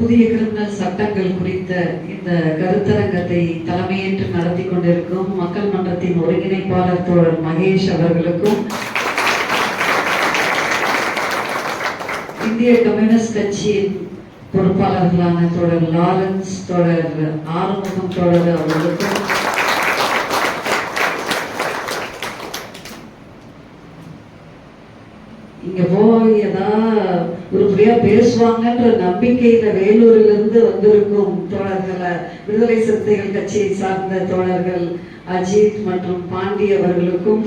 புதிய கிரிமினல் சட்டங்கள் குறித்த இந்த கருத்தரங்கத்தை தலைமையேற்று நடத்தி கொண்டிருக்கும் மக்கள் மன்றத்தின் ஒருங்கிணைப்பாளர் தோழர் மகேஷ் அவர்களுக்கும், இந்திய கம்யூனிஸ்ட் கட்சியின் பொறுப்பாளர்களான தோழர் லாரன்ஸ், தோழர் ஆறுமுகம் தோழர் அவர்களுக்கும், இங்க போய் ஏதாவது உருப்படியா பேசுவாங்கன்ற நம்பிக்கையில வேலூரிலிருந்து வந்திருக்கும் தோழர்களை, விடுதலை சிறுத்தைகள் கட்சியை சார்ந்த தோழர்கள் அஜித் மற்றும் பாண்டி அவர்களுக்கும்,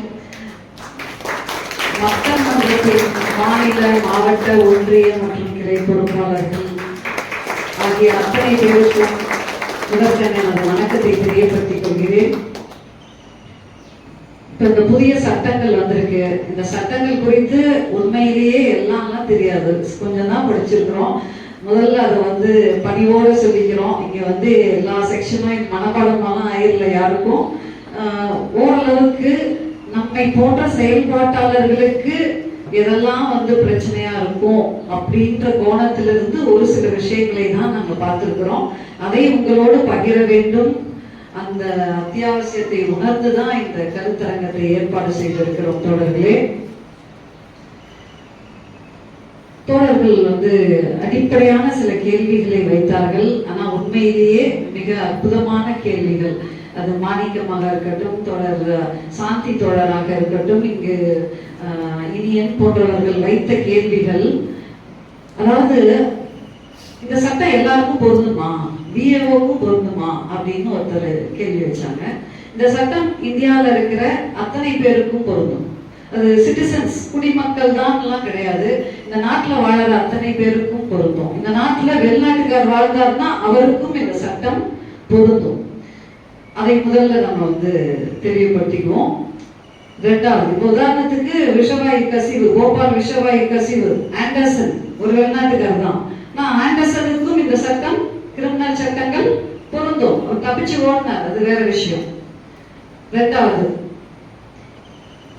மக்கள் மன்றத்தின் மாநில, மாவட்ட, ஒன்றிய மற்றும் கிளை பொறுப்பாளர்கள் ஆகிய அத்தனை பேருக்கும் முதற்கண் எனது வணக்கத்தை தெரியப்படுத்திக் கொள்கிறேன். இப்ப இந்த புதிய சட்டங்கள் வந்திருக்கு. இந்த சட்டங்கள் குறித்து உண்மையிலேயே எல்லாம் தெரியாது, கொஞ்சம் தான் படிச்சிருக்கிறோம். முதல்ல அதை பணிவோடு சொல்லிக்கிறோம். இங்க எல்லா செக்ஷனும் மனப்பாடமாலாம் ஆயிரல யாருக்கும். ஓரளவுக்கு நம்மை போன்ற செயல்பாட்டாளர்களுக்கு எதெல்லாம் பிரச்சனையா இருக்கும் அப்படின்ற கோணத்திலிருந்து ஒரு சில விஷயங்களை தான் நாங்க பார்த்திருக்கிறோம். அதை உங்களோடு பகிர வேண்டும். அந்த அத்தியாவசியத்தை உணர்ந்துதான் இந்த கருத்தரங்கத்தை ஏற்பாடு செய்திருக்கிறோம். தோழர்களே, தோழர்கள் அடிப்படையான சில கேள்விகளை வைத்தார்கள். ஆனா உண்மையிலேயே மிக அற்புதமான கேள்விகள். அது மாணிக்கமாக இருக்கட்டும், தோழர் சாந்தி தோழராக இருக்கட்டும், இங்கு இனியன் போன்றவர்கள் வைத்த கேள்விகள். அதாவது இந்த சட்டம் எல்லாருக்கும் பொருந்துமா, விஏஓக்கும் பொருந்துமா அப்படின்னு ஒருத்தர் கேள்வி வச்சாங்க. இந்த சட்டம் இந்தியாவில் இருக்கிற அத்தனை பேருக்கும் பொருந்தும். அது சிட்டிசன்ஸ், குடிமக்கள் தான் எல்லாம் கிடையாது. இந்த நாட்டில் வாழற அத்தனை பேருக்கும் பொருந்தும். இந்த நாட்டில் வெளிநாட்டுக்கார் வாழ்ந்தார்னா அவருக்கும் இந்த சட்டம் பொருந்தும். அதை முதல்ல நம்ம தெரியப்படுத்திக்குவோம். ரெண்டாவது, இப்போ உதாரணத்துக்கு விஷவாயு கசிவு, போபால் விஷவாயு கசிவு, ஆண்டர்சன் ஒரு வெளிநாட்டுக்கார் தான். நான் ஆண்டர்சனுக்கும் இந்த சட்டம், கிரிமினல் சட்டங்கள் பொருந்தும். அவர் தப்பிச்சு ஓடினார், அது வேற விஷயம். ரெண்டாவது,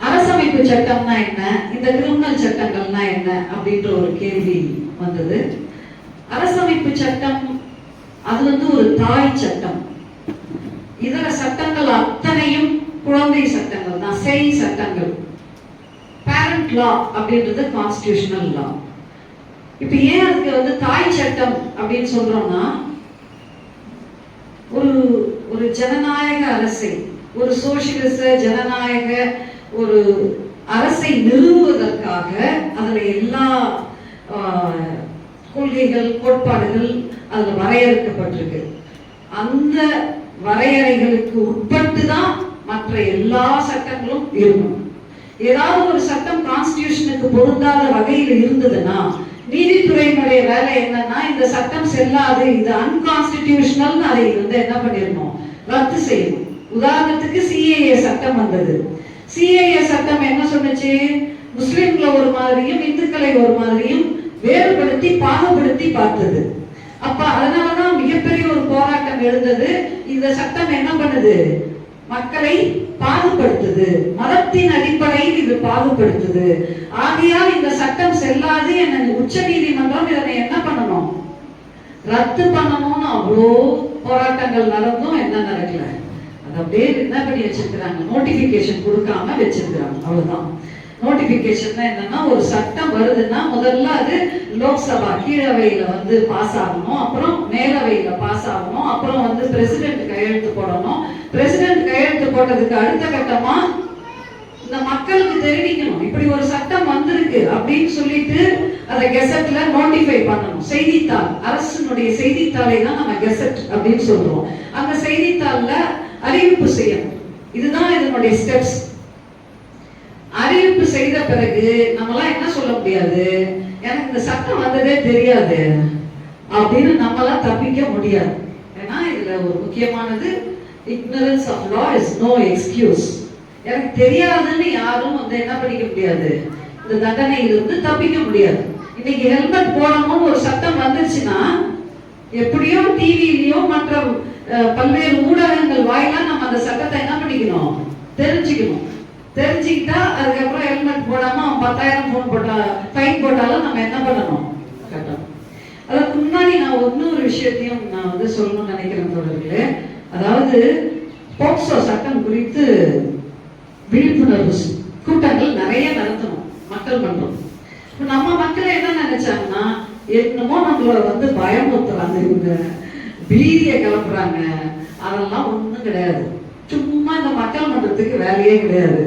அரசமைப்பு சட்டம்னா என்ன, இந்த கிரிமினல் சட்டங்கள்னா என்ன அப்படின்ற ஒரு கேள்வி வந்தது. அரசமைப்பு சட்டம் அது ஒரு தாய் சட்டம். இதர சட்டங்கள் அத்தனையும் குழந்தை சட்டங்கள் தான், செய் சட்டங்கள். பேரண்ட் லா அப்படின்றது கான்ஸ்டிடியூஷனல் லா. இப்ப ஏன் அதுக்கு தாய் சட்டம் அப்படின்னு சொல்றோம்னா, ஒரு ஜனநாயக அரசை, ஒரு சோசியலிச ஜனநாயக ஒரு அரசை நிறுவுவதற்காக அதுல எல்லா கொள்கைகள், கோட்பாடுகள் அதுல வரையறுக்கப்பட்டிருக்கு. அந்த வரையறைகளுக்கு உட்பட்டு தான் மற்ற எல்லா சட்டங்களும் இருக்கும். ஏதாவது ஒரு சட்டம் கான்ஸ்டிடியூஷனுக்கு பொருந்தாத வகையில் இருந்ததுன்னா நீதித்துறையினுடைய வேலை என்னன்னா, இந்த சட்டம் செல்லாது, இது அன்கான்ஸ்டிடியூஷனல், அதை என்ன பண்ணிடணும், ரத்து செய்யணும். உதாரணத்துக்கு சிஏஏ சட்டம் வந்தது. சிஏஏ சட்டம் என்ன சொன்னுச்சு, முஸ்லிம்களை ஒரு மாதிரியும் இந்துக்களை ஒரு மாதிரியும் வேறுபடுத்தி பாகுபடுத்தி பார்த்தது. அப்ப அதனாலதான் மிகப்பெரிய ஒரு போராட்டம் எழுந்தது. இந்த சட்டம் என்ன பண்ணுது, மக்களை பாகுபடுத்துது, மதத்தின் அடிப்படையில் இது பாகுபடுத்துது. ஆகையால் இந்த சட்டம் செல்லாது என உச்ச நீதிமன்றம் இதனை என்ன பண்ணணும், ரத்து பண்ணணும்னு அவ்வளோ போராட்டங்கள் நடந்தும் என்ன நடக்கல. அது அப்படியே என்ன பண்ணி வச்சிருக்கிறாங்க, நோட்டிபிகேஷன் கொடுக்காம வச்சிருக்கிறாங்க, அவ்வளவுதான். நோட்டிபிகேஷன் என்னன்னா, ஒரு சட்டம் வருதுன்னா முதல்ல அது லோக்சபா கீழவையில பாஸ் ஆகணும், அப்புறம் மேலவையில பாஸ் ஆகணும், அப்புறம் பிரசிடென்ட் கையெழுத்து போடணும். பிரசிடென்ட் கையெழுத்து போட்டதுக்கு அடுத்த கட்டமா இந்த மக்களுக்கு தெரிவிக்கணும், இப்படி ஒரு சட்டம் வந்திருக்கு அப்படின்னு சொல்லிட்டு அதை கெசட்ல நோட்டிஃபை பண்ணணும். செய்தித்தாள், அரசினுடைய செய்தித்தாளை தான் நம்ம கெசட் அப்படின்னு சொல்றோம். அந்த செய்தித்தாள்ல அறிவிப்பு செய்யணும். இதுதான் இதனுடைய ஸ்டெப்ஸ். அறிவிப்பு செய்த பிறகு நம்மளாம் என்ன சொல்ல முடியாது, எனக்கு இந்த சட்டம் வந்ததே தெரியாது அப்படின்னு நம்மளாம் தப்பிக்க முடியாது. ஏன்னா இதுல ஒரு முக்கியமானது, ignorance of law is no excuse. எனக்கு தெரியாதுன்னு யாரும் என்ன பண்ணிக்க முடியாது, இந்த தண்டனையிலிருந்து தப்பிக்க முடியாது. இன்னைக்கு ஹெல்மெட் போடணும்னு ஒரு சட்டம் வந்துருச்சுன்னா, எப்படியோ டிவிலயோ மற்ற பல்வேறு ஊடகங்கள் வாயிலா நம்ம அந்த சட்டத்தை என்ன பண்ணிக்கணும், தெரிஞ்சுக்கணும். தெரிஞ்சுக்கிட்டா அதுக்கப்புறம் ஹெல்மெட் போடாம 10,000 ஃபைன் போட்டாலும் நம்ம என்ன பண்ணணும், கட்டணும். அதுக்கு முன்னாடி மாதிரி நான் இன்னொரு விஷயத்தையும் நான் வந்து சொல்லணும்னு நினைக்கிறேன் தோழர்களே. அதாவது போக்சோ சட்டம் குறித்து விழிப்புணர்வு கூட்டங்கள் நிறைய நடத்தணும், மக்கள் பண்றோம். நம்ம மக்கள் என்ன நினைச்சாங்கன்னா, என்னமோ நம்மள வந்து பயமுறுத்துறாங்க, இவங்க பீதிய கிளப்புறாங்க, அதெல்லாம் ஒண்ணும் கிடையாது. சும்மா இந்த மக்கள் மன்றத்துக்கு வேலையே கிடையாது.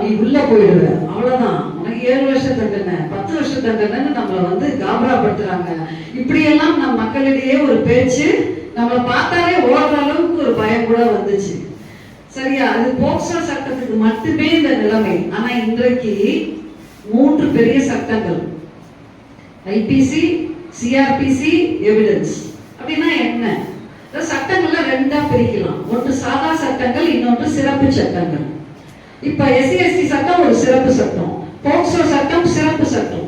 நீ உள்ள போயிடுவ, அவ்வளவுதான், உனக்கு 7 வருஷ தண்டனை 10 வருஷ தண்டனைன்னு நம்மள வந்து காபராப்படுத்துறாங்க. இப்படியெல்லாம் நம் மக்களிடையே ஒரு பேச்சு, நம்மளை பார்த்தாலே ஓடுற அளவுக்கு ஒரு பயம் கூட வந்துச்சு. சரியா? அது போக்சோ சட்டத்துக்கு மட்டுமே இந்த நிலைமை. ஆனா இன்றைக்கு 3 பெரிய சட்டங்கள், ஐபிசி, சிஆர்பிசி, எவிடன்ஸ். அப்படின்னா என்ன? சட்டங்கள்ல 2ஆ பிரிக்கலாம். ஒன்று சாதா சட்டங்கள், இன்னொன்று சிறப்பு சட்டங்கள். இப்ப SC/ST சட்டம் ஒரு சிறப்பு சட்டம், போக்சோ சட்டம் சிறப்பு சட்டம்,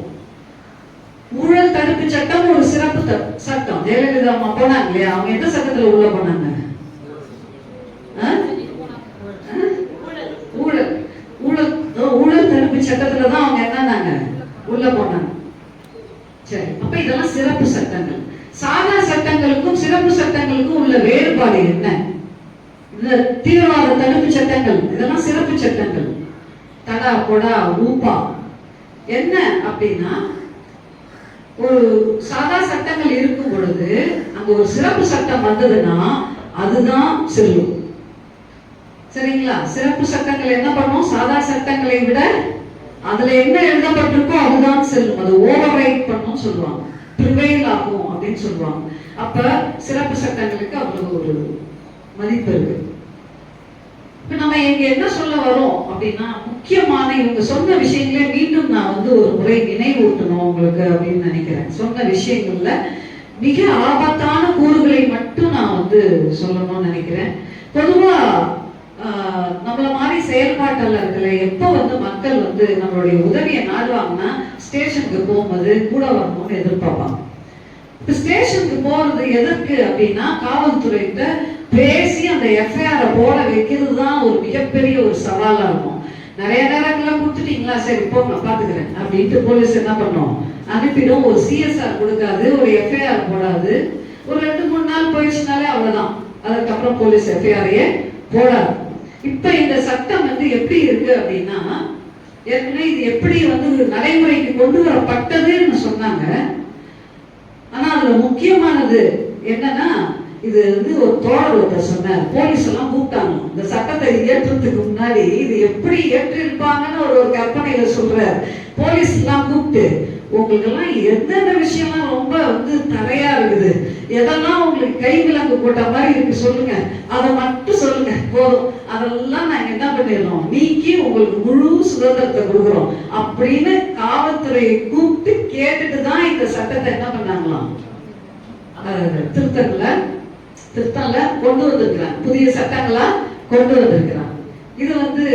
ஊழல் தடுப்பு சட்டம் ஒரு சிறப்பு சட்டம். ஜெயலலிதா அம்மா போனாங்க இல்லையா, அவங்க எந்த சட்டத்துல உள்ள போனாங்க? ஊழல் தடுப்பு சட்டத்துலதான் அவங்க என்னன்னாங்க உள்ள போனாங்க. சரி, அப்ப இதெல்லாம் சிறப்பு சட்டங்கள். சாதா சட்டங்களுக்கும் சிறப்பு சட்டங்களுக்கும் உள்ள வேறுபாடு என்ன? இந்த தீவிரவாத தடுப்பு சட்டங்கள் இதெல்லாம் சிறப்பு சட்டங்கள். தடா கொடா ஊப்பா என்ன அப்படின்னா, ஒரு சாதா சட்டங்கள் இருக்கும் பொழுது அங்க ஒரு சிறப்பு சட்டம் வந்ததுன்னா அதுதான் செல்லும். சரிங்களா? சிறப்பு சட்டங்கள் என்ன பண்ணும்? சாதா சட்டங்களை விட அதுல என்ன எழுதப்பட்டிருக்கோ அதுதான் செல்லும். அது ஓவர் ரைட் பண்ணும் சொல்லுவாங்க, ப்ரிவைல் ஆகும் அப்படின்னு சொல்லுவாங்க. அப்ப சிறப்பு சட்டங்களுக்கு அவ்வளவு ஒரு மதிப்பு இருக்கு. இப்ப நம்ம இங்க என்ன சொல்ல வரோம் அப்படின்னா, முக்கியமான இவங்க சொன்ன விஷயங்களே மீண்டும் நான் வந்து ஒரு முறை நினைவூட்டணும் உங்களுக்கு அப்படின்னு நினைக்கிறேன். சொன்ன விஷயங்கள்ல மிக ஆபத்தான கூறுகளை மட்டும் நான் வந்து சொல்லணும்னு நினைக்கிறேன். பொதுவா நம்மள மாதிரி செயல்பாட்டாளர்களை எப்போ வந்து மக்கள் வந்து நம்மளுடைய உதவியை நாடுவாங்கன்னா, ஸ்டேஷனுக்கு போகும்போது கூட வரணும்னு எதிர்பார்ப்பாங்க. இப்ப ஸ்டேஷனுக்கு போறது எதற்கு அப்படின்னா, காவல்துறைகிட்ட பேசி அந்த எஃப்ஐஆர் போட வைக்கிறது தான் ஒரு மிகப்பெரிய ஒரு சவாலா இருக்கும். நிறைய நேரங்கள்ல கொடுத்துட்டீங்களா, சரி போங்க பாத்துக்கிறேன் அப்படின்ட்டு போலீஸ் என்ன பண்ணும், அனுப்பிடும். ஒரு சிஎஸ்ஆர் கொடுக்காது, ஒரு எஃப்ஐஆர் போடாது. ஒரு 2-3 நாள் போயிடுச்சுனாலே அவ்வளவுதான், அதுக்கப்புறம் போலீஸ் எஃப்ஐஆரையே போடாது. இப்ப இந்த சட்டம் வந்து எப்படி இருக்கு அப்படின்னா, ஏற்கனவே இது எப்படி வந்து நடைமுறைக்கு கொண்டு வரப்பட்டதுன்னு சொன்னாங்க. ஆனா அதுல முக்கியமானது என்னன்னா, இது வந்து ஒரு தோழர் ஒருத்தர் சொன்னார், போலீஸ் எல்லாம் கூப்பிட்டாங்க இந்த சட்டத்தை ஏற்றுறதுக்கு முன்னாடி, இது எப்படி ஏற்றிருப்பாங்கன்னு ஒரு கற்பனையில சொல்றார். போலீஸ் எல்லாம் கூப்பிட்டு, உங்களுக்கு எல்லாம் எந்தெந்த விஷயம்லாம் ரொம்ப வந்து தடையா இருக்குது, எதெல்லாம் உங்களுக்கு கை விலங்கு போட்ட மாதிரி இருக்கு சொல்லுங்க, அதை மட்டும் சொல்லுங்க போதும், அதெல்லாம் நாங்க என்ன பண்ணிடுறோம், நீக்கி உங்களுக்கு முழு சுதந்திரத்தை கொடுக்குறோம் அப்படின்னு காவல்துறையை கூப்பிட்டு கேட்டுட்டு தான் இந்த சட்டத்தை என்ன பண்ணாங்களாம், திருத்தங்கள கொண்டு வந்திருக்கிறாங்க, புதிய சட்டங்களா கொண்டு வந்திருக்கிறாங்க. இது வந்து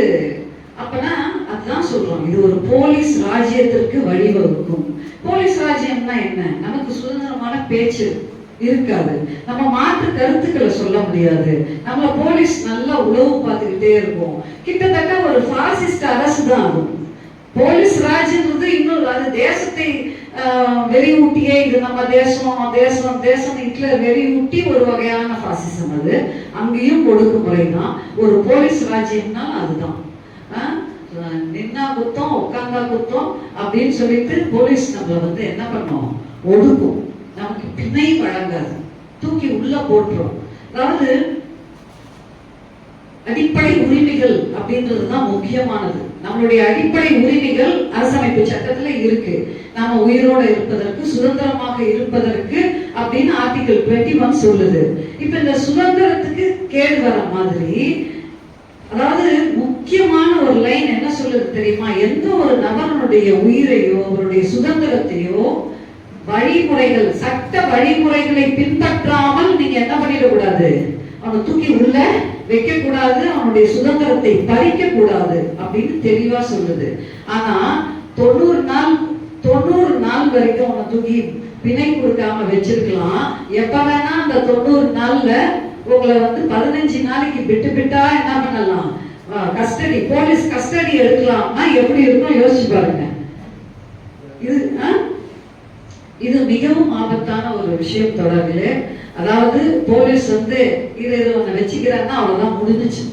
அப்பனா அதுதான் சொல்றோம், இது ஒரு போலீஸ் ராஜ்யத்திற்கு வழிவகுக்கும். போலீஸ் ராஜ்யம்னா என்ன? நமக்கு சுதந்திரமான பேச்சு இருக்காது, நம்ம மாற்று கருத்துக்களை சொல்ல முடியாது, நம்மள போலீஸ் நல்லா உளவு பார்த்துக்கிட்டே இருக்கும். கிட்டத்தட்ட ஒரு பாசிஸ்ட் அரசு தான் ஆகும். போலீஸ் ராஜ்யம்ன்றது இன்னொரு, அது தேசத்தை வெறியூட்டியே, இது நம்ம தேசம் தேசம் தேசம் ஹிட்லர் வெறியூட்டி ஒரு வகையான பாசிசம். அது அங்கேயும் ஒடுக்குமுறை தான். ஒரு போலீஸ் ராஜ்யம்னா அதுதான், நின்னா குத்தம் உட்கார்ந்தா குத்தம் அப்படின்னு சொல்லிட்டு போலீஸ் நம்மள வந்து என்ன பண்ணும், ஒடுக்கும், நமக்கு பிணை வழங்காது, தூக்கி உள்ள போட்டுரும். அதாவது அடிப்படை உரிமைகள் அப்படின்றதுதான் முக்கியமானது. நம்மளுடைய அடிப்படை உரிமைகள் அரசமைப்பு சட்டத்துல இருக்கு. நாம உயிரோட இருப்பதற்கு, சுதந்திரமாக இருப்பதற்கு அப்படின்னு ஆர்டிகல் 21 சொல்லுது. இப்ப இந்த சுதந்திரத்துக்கு கேடு வர மாதிரி, அதாவது முக்கியமான ஒரு லைன் என்ன சொல்லுது தெரியுமா, எந்த ஒரு நபருடைய உயிரையோ அவருடைய சுதந்திரத்தையோ வழிமுறைகள், சட்ட வழிமுறைகளை பின்பற்றாமல் நீங்க என்ன பண்ணிடக்கூடாது, அவனை தூக்கி உள்ள வைக்க கூடாது, அவனுடைய சுதந்திரத்தை பறிக்க கூடாது அப்படின்னு தெளிவா சொல்லுது. ஆனா 90 நாள் வரைக்கும் அவனை தூக்கி பிணை கொடுக்காம வச்சிருக்கலாம். எப்ப வேணா அந்த 90 நாள்ல உங்களை வந்து 15 நாளைக்கு விட்டு விட்டா என்ன பண்ணலாம், கஸ்டடி, போலீஸ் கஸ்டடி எடுக்கலாம்னா எப்படி இருக்கும் யோசிச்சு பாருங்க. இது மிகவும் ஆபத்தான ஒரு விஷயம் தொடர்களே. அதாவது போலீஸ் வந்து இது ஒண்ணு வச்சுக்கிறாங்கன்னா அவ்வளவுதான், முடிஞ்சிச்சு.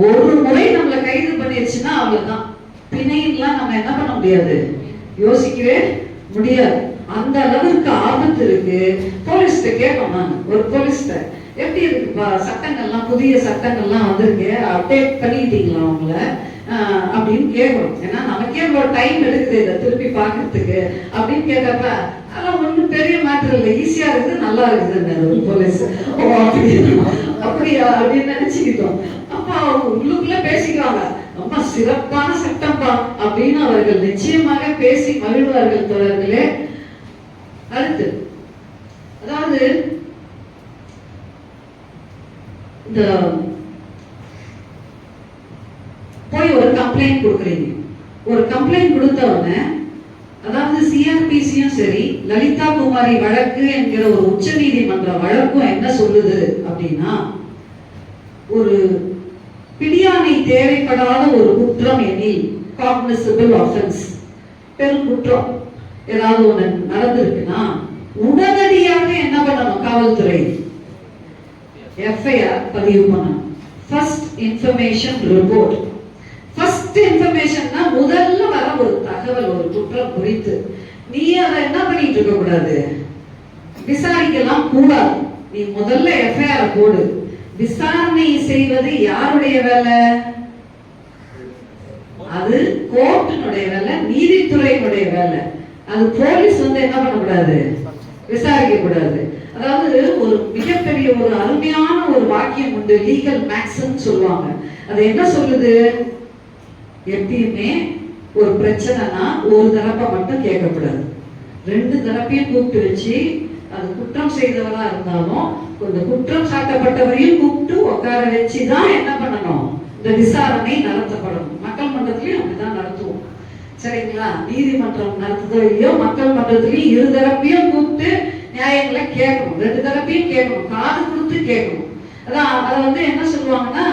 ஒரு முறை நம்மளை கைது பண்ணிருச்சுன்னா அவ்வளவுதான். பிணையெல்லாம் நம்ம என்ன பண்ண முடியாது, யோசிக்கவே முடியாது. அந்த அளவுக்கு ஆபத்து இருக்கு. போலீஸ்கிட்ட கேட்போம், நான் ஒரு போலீஸ்கிட்ட எப்படி இருக்குப்பா சட்டங்கள்லாம், புதிய சட்டங்கள்லாம் வந்திருக்கு, அப்டேட் பண்ணிக்கிட்டீங்களா அவங்கள அப்படின்னு கேட்கணும். ஏன்னா நமக்கே ஒரு டைம் எடுக்குது இதை திருப்பி பார்க்கறதுக்கு அப்படின்னு கேட்டப்ப அதெல்லாம் ஒன்றும் பெரிய மேட்டர் இல்லை, ஈஸியா இருக்குது, நல்லா இருக்குதுன்னு ஒரு போலீஸ். ஓ அப்படியா அப்படின்னு நினைச்சுக்கிட்டோம். அப்ப அவங்க உள்ளுக்குள்ள பேசிக்குவாங்க, ரொம்ப சிறப்பான சட்டம்பா அப்படின்னு அவர்கள் நிச்சயமாக பேசி மகிழ்வார்கள் தோழர்களே. அடுத்து அதாவது இந்த போய் ஒரு கம்ப்ளைண்ட் கொடுக்குறீங்க. ஒரு கம்ப்ளைண்ட் கொடுத்தவன, அதாவது சிஆர்பிசியும் சரி லலிதா குமாரி வழக்கு என்கிற ஒரு உச்ச நீதிமன்ற வழக்கும் என்ன சொல்லுது அப்படின்னா, ஒரு பிடியாணை தேவைப்படாத ஒரு குற்றம் எனில் காக்னிசபிள் ஆஃபென்ஸ், பெரும் குற்றம் ஏதாவது ஒண்ணு நடந்திருக்குன்னா உடனடியாக என்ன பண்ணணும், காவல்துறை எஃப்ஐஆர் பதிவு பண்ணணும். First information report. ஃபர்ஸ்ட் இன்ஃபர்மேஷன்னா முதல்ல வர ஒரு தகவல், ஒரு குற்றம் குறித்து நீ அதை என்ன பண்ணிட்டு இருக்க கூடாது, விசாரிக்கலாம் கூடாது. நீ முதல்ல எஃப்ஐஆர் போடு. விசாரணை செய்வது யாருடைய வேலை, அது கோர்ட்டினுடைய வேலை, நீதித்துறையினுடைய வேலை. அது போலீஸ் வந்து என்ன பண்ணக்கூடாது, விசாரிக்க கூடாது. அதாவது ஒரு மிகப்பெரிய ஒரு அருமையான ஒரு வாக்கியம் உண்டு, லீகல் மேக்ஸிம் சொல்லுவாங்க. அது என்ன சொல்லுது, எப்பயுமே ஒரு பிரச்சனைனா ஒரு தரப்பை மட்டும் கேட்கக்கூடாது, ரெண்டு தரப்பையும் கூப்பிட்டு வச்சு, அது குற்றம் செய்தவரா இருந்தாலும் இந்த குற்றம் சாட்டப்பட்டவரையும் கூப்பிட்டு உட்கார வச்சுதான் என்ன பண்ணணும், இந்த விசாரணை நடத்தப்படணும். மக்கள் மன்றத்திலையும் அப்படிதான் நடத்துவோம், சரிங்களா? நீதிமன்றம் நடத்துதோ இல்லையோ, மக்கள் மன்றத்திலையும் இரு தரப்பையும் கூப்பிட்டு நியாயங்களை கேட்கணும், ரெண்டு தரப்பையும் கேட்கணும், காது கொடுத்து கேட்கணும். அதான் அதை வந்து என்ன சொல்லுவாங்கன்னா,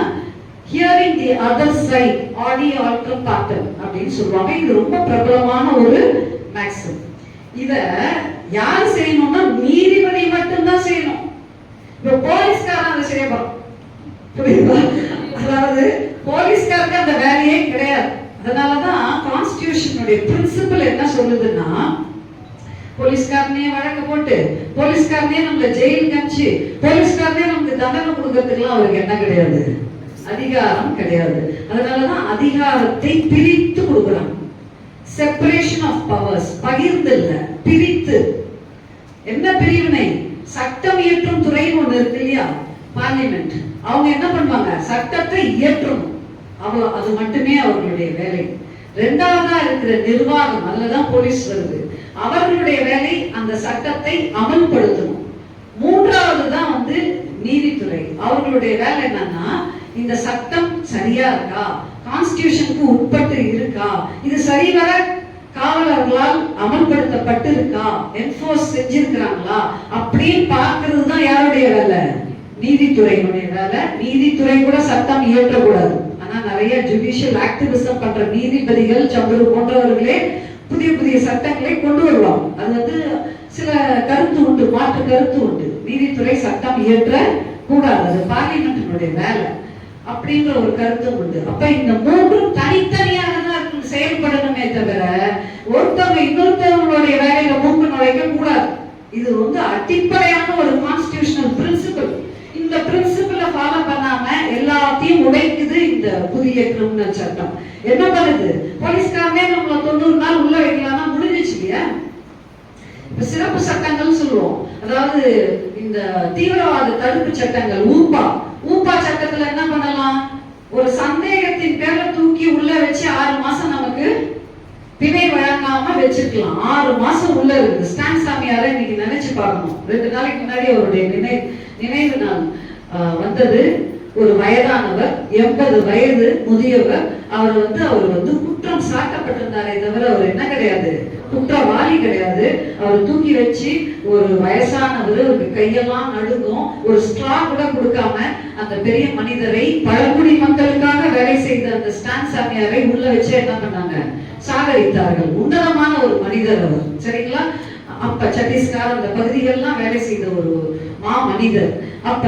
ஹியரிங் தி அதர் சைட் ஆடி ஆல்கம் பாட்டன் அப்படின்னு சொல்லுவாங்க. இது ரொம்ப பிரபலமான ஒரு மேக்ஸிம். இத யார் செய்யணும்னா நீதிபதி மட்டும்தான் செய்யணும். இப்ப போலீஸ்காரன் அதை செய்ய போறோம், புரியுதா? அதாவது போலீஸ்காருக்கு அந்த வேலையே கிடையாது. அதனாலதான் கான்ஸ்டிடியூஷனுடைய பிரின்சிபல் என்ன சொல்லுதுன்னா, போலீஸ்காரனே வழக்கு போட்டு, போலீஸ்காரனே நம்மள ஜெயிலுக்கு அனுப்பிச்சு, போலீஸ்காரனே நமக்கு தண்டனை கொடுக்கறதுக்குலாம் அவருக்கு என்ன கிடையாது, அதிகாரம் கிடையாது. அதனாலதான் அதிகாரத்தை பிரித்து கொடுக்குறாங்க. செப்பரேஷன் ஆஃப் பவர்ஸ், பகிர்ந்து இல்ல, பிரித்து. என்ன பிரிவினை, சட்டம் இயற்றும் துறைன்னு ஒண்ணு இருக்கு இல்லையா, பார்லிமெண்ட். அவங்க என்ன பண்ணுவாங்க, சட்டத்தை இயற்றணும், அவ்வளவு, அது மட்டுமே அவர்களுடைய வேலை. ரெண்டாவதா இருக்கிற நிர்வாகம், அதுலதான் போலீஸ் வருது, அவர்களுடைய வேலை அந்த சட்டத்தை அமல்படுத்தணும். மூன்றாவது தான் வந்து நீதித்துறை, அவர்களுடைய வேலை என்னன்னா, இந்த சட்டம் சரியா இருக்கா, கான்ஸ்டிடியூஷனுக்கு உட்பட்டு இருக்கா, இது சரிவர காவலர்களால் அமல்படுத்தப்பட்டு இருக்கா, என்ஃபோர்ஸ் செஞ்சிருக்கிறாங்களா அப்படின்னு பார்க்கிறது தான் யாருடைய வேலை, நீதித்துறையினுடைய வேலை. நீதித்துறை கூட சட்டம் இயற்றக்கூடாது. ஆனா நிறைய ஜுடிஷியல் ஆக்டிவிசம் பண்ற நீதிபதிகள் சந்துரு போன்றவர்களே புதிய புதிய சட்டங்களை கொண்டு வருவாங்க. அது வந்து சில கருத்து உண்டு, மாற்று கருத்து உண்டு. நீதித்துறை சட்டம் இயற்ற கூடாது, அது பார்லிமெண்டினுடைய வேலை அப்படிங்கிற ஒரு கருத்து உண்டு. அப்ப இந்த மூன்றும் தனித்தனியாக தான் செயல்படணுமே தவிர ஒருத்தவங்க இன்னொருத்தவங்களுடைய வேலையில மூக்கு நுழைக்க கூடாது. இது வந்து அடிப்படையான ஒரு கான்ஸ்டிடியூஷனல் பிரின்சிபல். இந்த பிரின்சிபலை ஃபாலோ பண்ணாம எல்லாத்தையும் உடைக்குது இந்த புதிய கிரிமினல் சட்டம். என்ன பண்ணுது, போலீஸ்காரனே நம்மள 90 நாள் உள்ள வைக்கலாம்னா முடிஞ்சிச்சு இல்லையா? இப்ப சிறப்பு சட்டங்கள் சொல்லுவோம், அதாவது இந்த தீவிரவாத தடுப்பு சட்டங்கள், ஊப்பா சட்டத்துல என்ன பண்ணலாம், ஒரு சந்தேகத்தின் பேர்ல தூக்கி உள்ள வச்சு 6 மாசம் நமக்கு பிணை வழங்காம வச்சிருக்கலாம். 6 மாசம் உள்ள இருக்கு. ஸ்டான் சாமியாரை இன்னைக்கு நினைச்சு பார்க்கணும். 2 நாளைக்கு முன்னாடி அவருடைய நினைவு நாள் வந்தது. ஒரு வயதானவர், 80 வயது முதியவர். அவர் வந்து குற்றம் சாட்டப்பட்டிருந்தாரே தவிர அவர் என்ன கிடையாது, குற்றவாளி கிடையாது. அவர் தூக்கி வச்சு ஒரு வயசானவர், அவருக்கு கையெல்லாம் நடுங்கும், ஒரு ஸ்ட்ரா கூட கொடுக்காம அந்த பெரிய மனிதரை, பழங்குடி மக்களுக்காக வேலை செய்த அந்த ஸ்டான் சாமியாரை உள்ள வச்சு என்ன பண்ணாங்க, சாகரித்தார்கள். உன்னதமான ஒரு மனிதர் அவர், சரிங்களா? அப்ப சத்தீஸ்கர் அந்த பகுதிகள்லாம் வேலை செய்த ஒரு மனிதர். அப்ப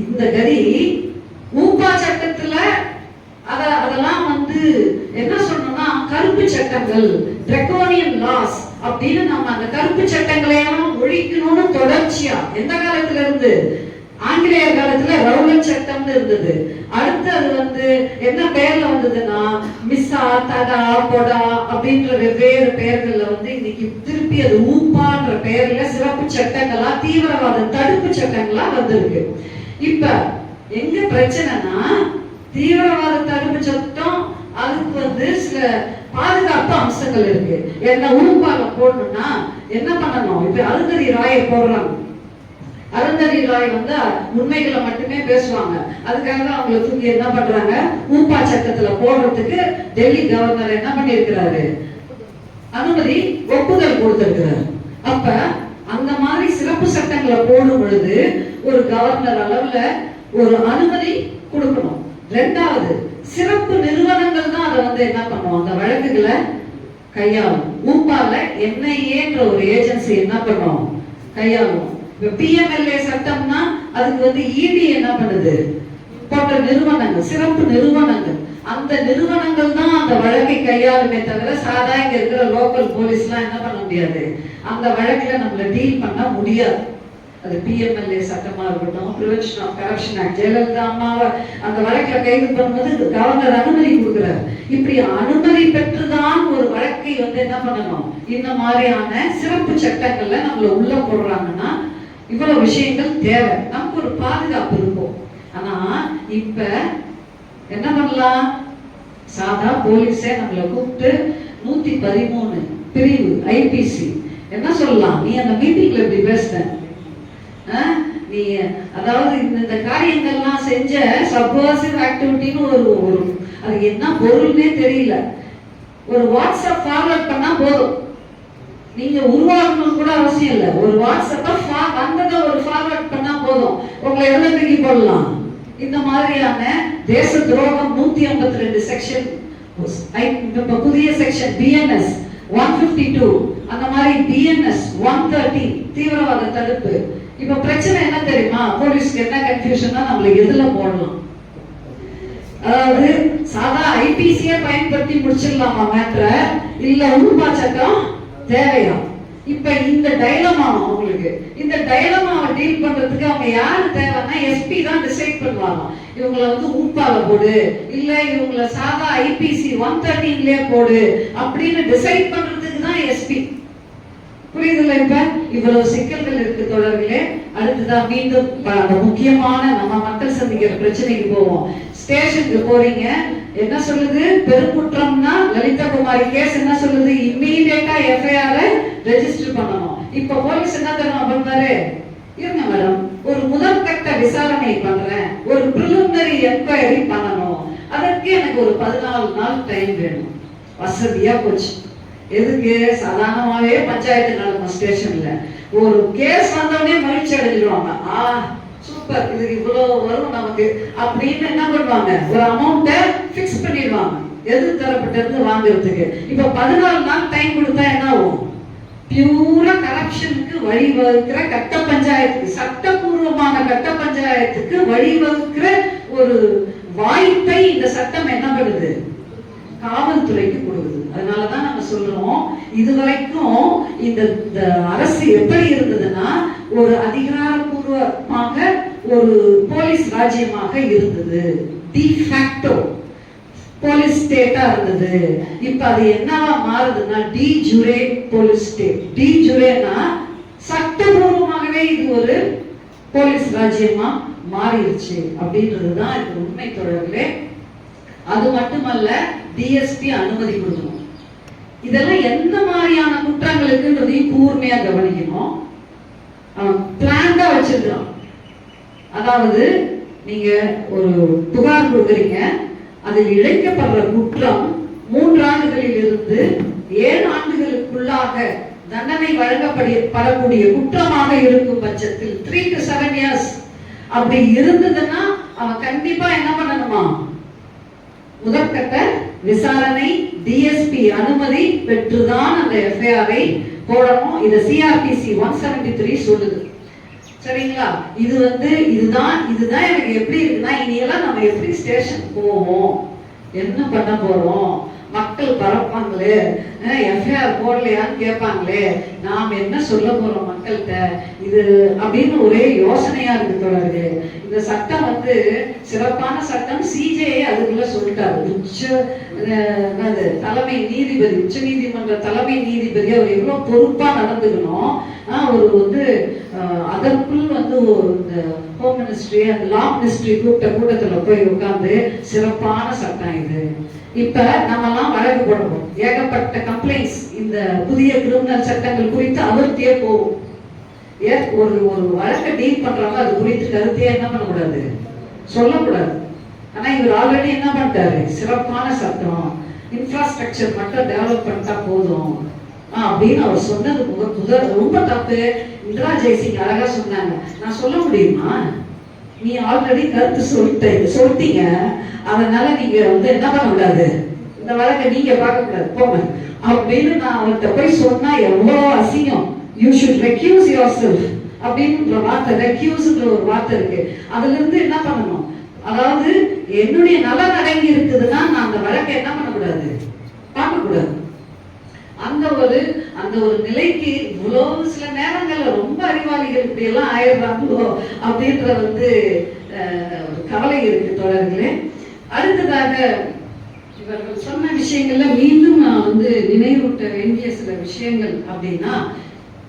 இந்த கதி ஊப்பா சட்டத்துல அதெல்லாம் என்ன சொல்லணும்னா கருப்பு சட்டங்கள், டிராகோனியன் லாஸ் அப்படின்னு நம்ம அந்த கருப்பு சட்டங்களை எல்லாம் ஒழிக்கணும்னு தொடர்ச்சியா எந்த காலத்துல இருந்து, ஆங்கிலேயர் காலத்துல ரவுலட் சட்டம்னு இருந்தது. அடுத்து அது என்ன பேர்ல வந்ததுன்னா மிஸ்ஸா, தடா, பொடா அப்படின்ற வெவ்வேறு பெயர்கள்ல இன்னைக்கு திருப்பி அது ஊப்பான்ற பெயர்ல சிறப்பு சட்டங்களா, தீவிரவாத தடுப்பு சட்டங்களா வந்திருக்கு. இப்ப எங்க பிரச்சனைனா தீவிரவாத தடுப்பு சட்டம் அதுக்கு சில பாதுகாப்பு அம்சங்கள் இருக்கு. என்ன ஊப்பால போடணும்னா என்ன பண்ணணும்? இப்ப அருந்ததி ராயை போடுறாங்க. அருந்ததி ராய் உண்மைகளை மட்டுமே பேசுவாங்க. அதுக்காக அவங்களை தூக்கி என்ன பண்றாங்க, ஊப்பா சட்டத்துல போடுறதுக்கு டெல்லி கவர்னர் என்ன பண்ணிருக்கிறாரு, அனுமதி ஒப்புதல் கொடுத்திருக்கிறார். அப்ப அந்த மாதிரி சிறப்பு சட்டங்களை போடும் பொழுது ஒரு கவர்னர் அளவுல ஒரு அனுமதி கொடுக்கணும். ரெண்டாவது, சிறப்பு நிறுவனங்கள் தான் அதை என்ன பண்ணுவோம், அந்த வழக்குகளை கையாளும். ஊப்பால NIAன்ற ஒரு ஏஜென்சி என்ன பண்ணுவோம், கையாளும். இப்ப PMLA சட்டம்னா அதுக்கு ED என்ன பண்ணுது, போன்ற நிறுவனங்கள், சிறப்பு நிறுவனங்கள், அந்த நிறுவனங்கள் தான் அந்த வழக்கை கையாளுமே தவிர சாதா இங்க இருக்கிற லோக்கல் போலீஸ்லாம் என்ன பண்ண முடியாது, அந்த வழக்குல நம்மள டீல் பண்ண முடியாது. அது PMLA சட்டமா இருக்கட்டும், prevention of corruption act, Jayalalithaa அம்மாவை அந்த வழக்குல கைது பண்ணும்போது கவர்னர் அனுமதி கொடுக்கிறார். இப்படி அனுமதி பெற்றுதான் ஒரு வழக்கை என்ன பண்ணணும், இந்த மாதிரியான சிறப்பு சட்டங்கள்ல நம்மள உள்ள போடுறாங்கன்னா இவ்வளவு விஷயங்கள் தேவை. நமக்கு ஒரு பாதுகாப்பு இருக்கும். ஆனா இப்ப என்ன பண்ணலாம், சாதா போலீஸே நம்மள கூப்பிட்டு 113 பிரிவு IPC என்ன சொல்லலாம், நீ அந்த மீட்டிங்ல இப்படி பேசுன, நீ அதாவது இந்த காரியங்கள்லாம் செஞ்ச சப்வர்சிவ் ஆக்டிவிட்டின்னு ஒரு அது என்ன பொருள்னே தெரியல, ஒரு வாட்ஸ்அப் ஃபார்வர்ட் பண்ணா போதும், நீங்க உருவாக்கணும் கூட அவசியம் இல்லை, ஒரு வாட்ஸ்அப்ப வந்ததை ஒரு ஃபார்வர்ட் பண்ணா போதும், உங்களை எவ்வளவு தூக்கி போடலாம். இந்த மாதிரியான தேச துரோகம் 152 செக்ஷன், புதிய செக்ஷன் BNS 152, அந்த மாதிரி BNS 130 தீவிரவாத தடுப்பு. இப்ப பிரச்சனை என்ன தெரியுமா, போலீஸ்க்கு என்ன கன்ஃபியூஷன்னா நம்மள எதுல போடலாம், அதாவது சாதா IPCயை பயன்படுத்தி முடிச்சிடலாமா மேட்டர், இல்ல ஊப்பா சட்டம் தேவையா? இப்ப இந்த டைலமா அவங்களுக்கு, இந்த டைலமாவை டீல் பண்றதுக்கு அவங்க யாரு தேவைன்னா SP தான் டிசைட் பண்ணுவாங்க. இவங்களை ஊப்பால போடு, இல்ல இவங்களை சாதா IPC 113லயே போடு அப்படின்னு டிசைட் பண்றதுக்கு தான் SP. புரியுதுல்ல? இப்ப இவ்வளவு சிக்கல்கள் இருக்கு தொடர்களே. அடுத்துதான் மீண்டும் முக்கியமான நம்ம மக்கள் சந்திக்கிற பிரச்சனைக்கு போவோம். ஸ்டேஷனுக்கு போறீங்க, என்ன சொல்லுது, பெருங்குற்றம்னா லலிதா குமாரி கேஸ் என்ன சொல்லுது, இம்மீடியட்டா FIR ரெஜிஸ்டர் பண்ணணும். இப்ப போலீஸ் என்ன தெரியுமா பண்றாரு, இருங்க மேடம் ஒரு முதற்கட்ட விசாரணை பண்றேன், ஒரு பிரிலிமினரி என்கொயரி பண்ணணும், அதற்கு எனக்கு ஒரு 14 நாள் டைம் வேணும். வசதியா போச்சு. எதுக்கு, சாதாரணமாவே பஞ்சாயத்து நடக்கும் ஸ்டேஷன்ல ஒரு கேஸ் வந்தவனே மகிழ்ச்சி அடைஞ்சிடுவாங்க, சூப்பர் இதுக்கு இவ்வளவு வரும் நமக்கு அப்படின்னு என்ன பண்ணுவாங்க, ஒரு அமௌண்ட்டை பிக்ஸ் பண்ணிடுவாங்க எதிர் தரப்பட்ட இருந்து வாங்குறதுக்கு. இப்ப 14 நாள் டைம் கொடுத்தா என்ன ஆகும், பியூரா கரப்ஷனுக்கு வழிவகுக்கிற கட்ட பஞ்சாயத்துக்கு, சட்டபூர்வமான கட்ட பஞ்சாயத்துக்கு வழிவகுக்கிற ஒரு வாய்ப்பை இந்த சட்டம் என்ன பண்ணுது, காவல்துறைக்கு கொடுக்குது. அதனாலதான் நம்ம சொல்றோம், இதுவரைக்கும் இந்த அரசு எப்படி இருந்ததுன்னா ஒரு அதிகாரப்பூர்வமாக ஒரு போலீஸ் ராஜ்யமாக இருந்தது, டி ஃபேக்டோ போலீஸ் ஸ்டேட்டா இருந்தது. இப்ப அது என்னவா மாறுதுன்னா டி ஜுரே போலீஸ் ஸ்டேட். டி ஜுரேனா சட்டபூர்வமாகவே இது ஒரு போலீஸ் ராஜ்யமா மாறிடுச்சு அப்படின்றதுதான் இது உண்மை தொடர்களே. அது மட்டுமல்ல, DSP அனுமதி கொடுக்கணும். இதெல்லாம் எந்த மாதிரியான குற்றங்களுக்குன்றதையும் கூர்மையா கவனிக்கணும். பிளான்டா வச்சிருக்கான். அதாவது நீங்க ஒரு புகார் கொடுக்குறீங்க, அதில் இழைக்கப்படுற குற்றம் 3 ஆண்டுகளில் இருந்து 7 ஆண்டுகளுக்குள்ளாக தண்டனை வழங்கப்படக்கூடிய குற்றமாக இருக்கும் பட்சத்தில் 3 to 7 years அப்படி இருந்ததுன்னா அவன் கண்டிப்பா என்ன பண்ணணுமா, முதற்கட்ட விசாரணை DSP அனுமதி பெற்றுதான் அந்த FIR போடணும். இதை சிஆர்பிசி 173 சொல்லுது. சரிங்களா? இது இதுதான் எனக்கு எப்படி இருக்குன்னா, இனியெல்லாம் நம்ம எப்படி ஸ்டேஷன் போவோம், என்ன பண்ண போறோம், மக்கள் பரப்பாங்களே, எஃப்ஐஆர் போடலையான்னு கேட்பாங்களே, நாம் என்ன சொல்ல போறோம் மக்கள்கிட்ட, இது அப்படின்னு ஒரே யோசனையா இருக்கு தோழர்களே. இந்த சட்டம் சிறப்பான சட்டம். சிஜேஏ அதுக்குள்ள சொல்லிட்டாரு. தலைமை நீதிபதி, உச்ச நீதிமன்ற தலைமை நீதிபதி அவர் எவ்வளவு பொறுப்பா நடந்துக்கணும். அவர் அதற்குள் இந்த ஹோம் மினிஸ்ட்ரி, அந்த லா மினிஸ்ட்ரி கூட்டத்துல போய் உட்கார்ந்து சிறப்பான சட்டம் இது. இப்ப நம்ம எல்லாம் வழக்கு போடுவோம், ஏகப்பட்ட கம்ப்ளைண்ட்ஸ் இந்த புதிய கிரிமினல் சட்டங்கள் குறித்து அவர்கிட்டயே போகும். ஒரு வழக்கை டீல் பண்றாங்க, அது குறித்து கருத்தையே என்ன பண்ணக்கூடாது, சொல்லக்கூடாது. ஆனா இவர் ஆல்ரெடி என்ன பண்ணிட்டாரு, சிறப்பான சட்டம், இன்ஃப்ராஸ்ட்ரக்சர் மட்டும் டெவலப் பண்ணிட்டா போதும் அப்படின்னு அவர் சொன்னது ரொம்ப தப்பு. இந்திரா ஜெய்சிங் அழகா சொன்னாங்க, நான் சொல்ல முடியுமா, நீ ஆல்ரெடி கருத்து சொல்லிட்டீங்க, அதனால நீங்க என்ன பண்ண கூடாது, இந்த வழக்கை நீங்க பார்க்க கூடாது போங்க அப்படின்னு நான் அவர்கிட்ட போய் சொன்னா எவ்வளவு அசிங்கம். யூ ஷுட் ரெக்யூஸ் யுவர் செல்ஃப் அப்படின்ற வார்த்தை, ரெக்யூஸ்ன்ற ஒரு வார்த்தை இருக்கு. அதுல இருந்து என்ன பண்ணணும், அதாவது என்னுடைய நலன் அடங்கி இருக்குதுன்னா நான் அந்த வழக்கை என்ன பண்ணக்கூடாது, பார்க்க கூடாது. அந்த ஒரு நிலைக்கு இவ்வளவு சில நேரங்கள்ல ரொம்ப அறிவாளிகள் இப்படி எல்லாம் ஆயிடுறாங்களோ அப்படின்ற கவலை இருக்கு தோழர்களே. அடுத்ததாக இவர்கள் சொன்ன விஷயங்கள்ல மீண்டும் நான் நினைவூட்ட வேண்டிய சில விஷயங்கள் அப்படின்னா,